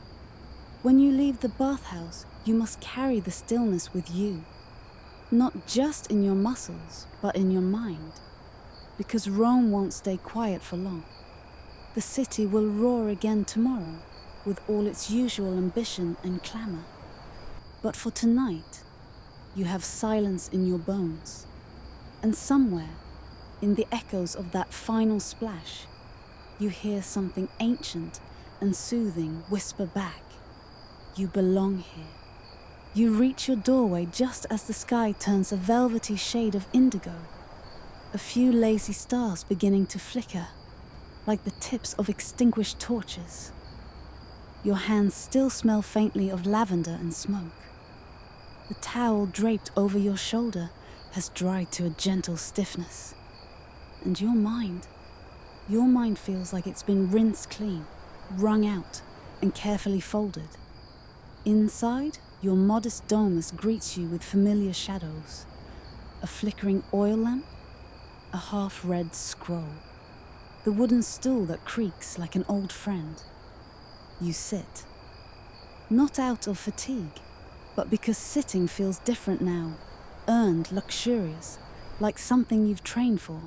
When you leave the bathhouse, you must carry the stillness with you. Not just in your muscles, but in your mind. Because Rome won't stay quiet for long. The city will roar again tomorrow, with all its usual ambition and clamor. But for tonight, you have silence in your bones. And somewhere, in the echoes of that final splash, you hear something ancient and soothing whisper back. You belong here. You reach your doorway just as the sky turns a velvety shade of indigo. A few lazy stars beginning to flicker, like the tips of extinguished torches. Your hands still smell faintly of lavender and smoke. The towel draped over your shoulder has dried to a gentle stiffness. And your mind feels like it's been rinsed clean, wrung out, and carefully folded. Inside, your modest domus greets you with familiar shadows. A flickering oil lamp, a half-read scroll. The wooden stool that creaks like an old friend. You sit. Not out of fatigue, but because sitting feels different now, earned, luxurious, like something you've trained for.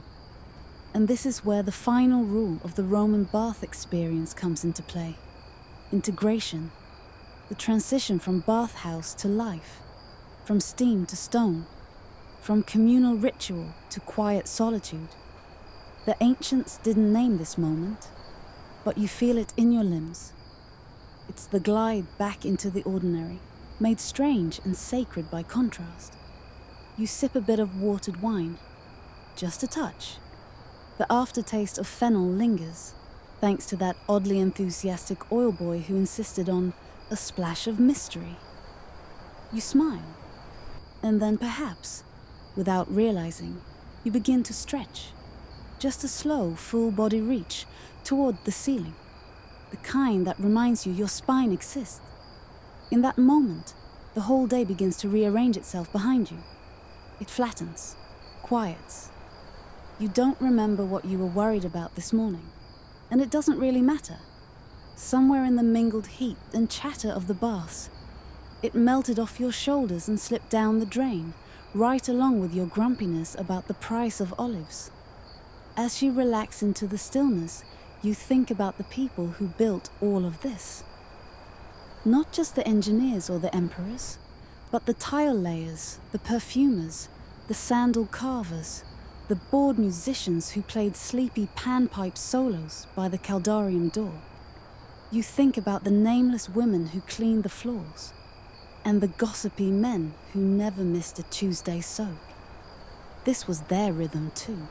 And this is where the final rule of the Roman bath experience comes into play. Integration. The transition from bathhouse to life, from steam to stone, from communal ritual to quiet solitude. The ancients didn't name this moment, but you feel it in your limbs. It's the glide back into the ordinary, made strange and sacred by contrast. You sip a bit of watered wine, just a touch. The aftertaste of fennel lingers, thanks to that oddly enthusiastic oil boy who insisted on a splash of mystery. You smile, and then perhaps, without realizing, you begin to stretch. Just a slow, full-body reach toward the ceiling, the kind that reminds you your spine exists. In that moment, the whole day begins to rearrange itself behind you. It flattens, quiets. You don't remember what you were worried about this morning, and it doesn't really matter. Somewhere in the mingled heat and chatter of the baths, it melted off your shoulders and slipped down the drain, right along with your grumpiness about the price of olives. As you relax into the stillness, you think about the people who built all of this. Not just the engineers or the emperors, but the tile layers, the perfumers, the sandal carvers, the bored musicians who played sleepy panpipe solos by the caldarium door. You think about the nameless women who cleaned the floors, and the gossipy men who never missed a Tuesday soak. This was their rhythm too.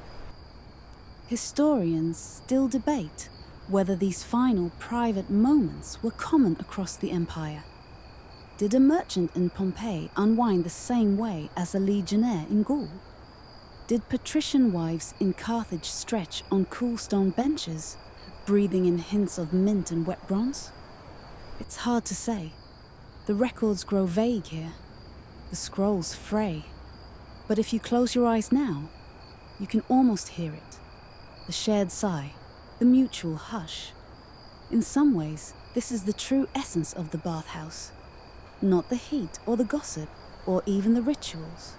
Historians still debate whether these final private moments were common across the empire. Did a merchant in Pompeii unwind the same way as a legionnaire in Gaul? Did patrician wives in Carthage stretch on cool stone benches, breathing in hints of mint and wet bronze? It's hard to say. The records grow vague here. The scrolls fray. But if you close your eyes now, you can almost hear it. The shared sigh, the mutual hush. In some ways, this is the true essence of the bathhouse. Not the heat or the gossip or even the rituals,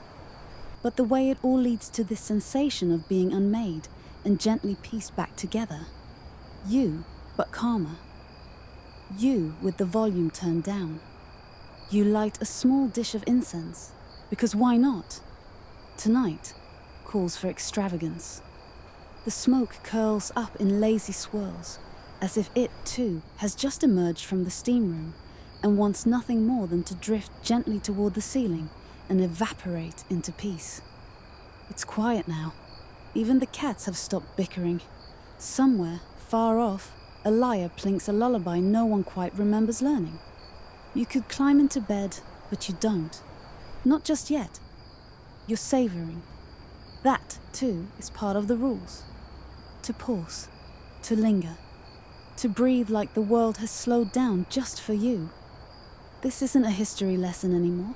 but the way it all leads to this sensation of being unmade and gently pieced back together. You, but calmer. You with the volume turned down. You light a small dish of incense, because why not? Tonight calls for extravagance. The smoke curls up in lazy swirls, as if it, too, has just emerged from the steam room and wants nothing more than to drift gently toward the ceiling and evaporate into peace. It's quiet now. Even the cats have stopped bickering. Somewhere, far off, a lyre plinks a lullaby no one quite remembers learning. You could climb into bed, but you don't. Not just yet. You're savoring. That, too, is part of the rules. To pause, to linger, to breathe like the world has slowed down just for you. This isn't a history lesson anymore.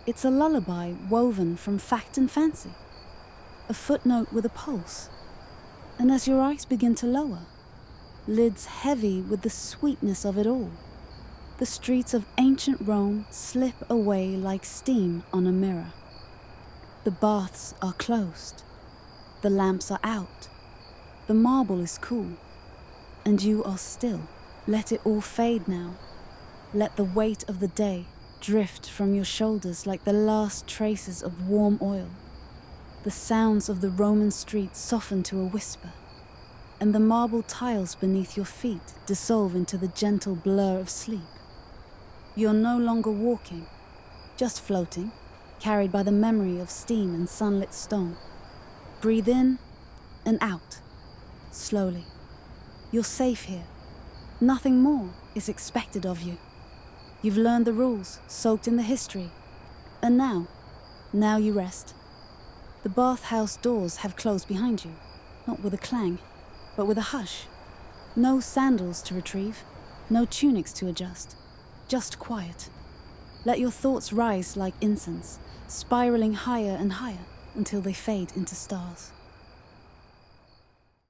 It's a lullaby woven from fact and fancy. A footnote with a pulse. And as your eyes begin to lower, lids heavy with the sweetness of it all, the streets of ancient Rome slip away like steam on a mirror. The baths are closed. The lamps are out. The marble is cool. And you are still. Let it all fade now. Let the weight of the day drift from your shoulders like the last traces of warm oil. The sounds of the Roman streets soften to a whisper, and the marble tiles beneath your feet dissolve into the gentle blur of sleep. You're no longer walking, just floating, carried by the memory of steam and sunlit stone. Breathe in and out, slowly. You're safe here. Nothing more is expected of you. You've learned the rules, soaked in the history. And now you rest. The bathhouse doors have closed behind you, not with a clang, but with a hush. No sandals to retrieve, no tunics to adjust, just quiet. Let your thoughts rise like incense, spiraling higher and higher until they fade into stars.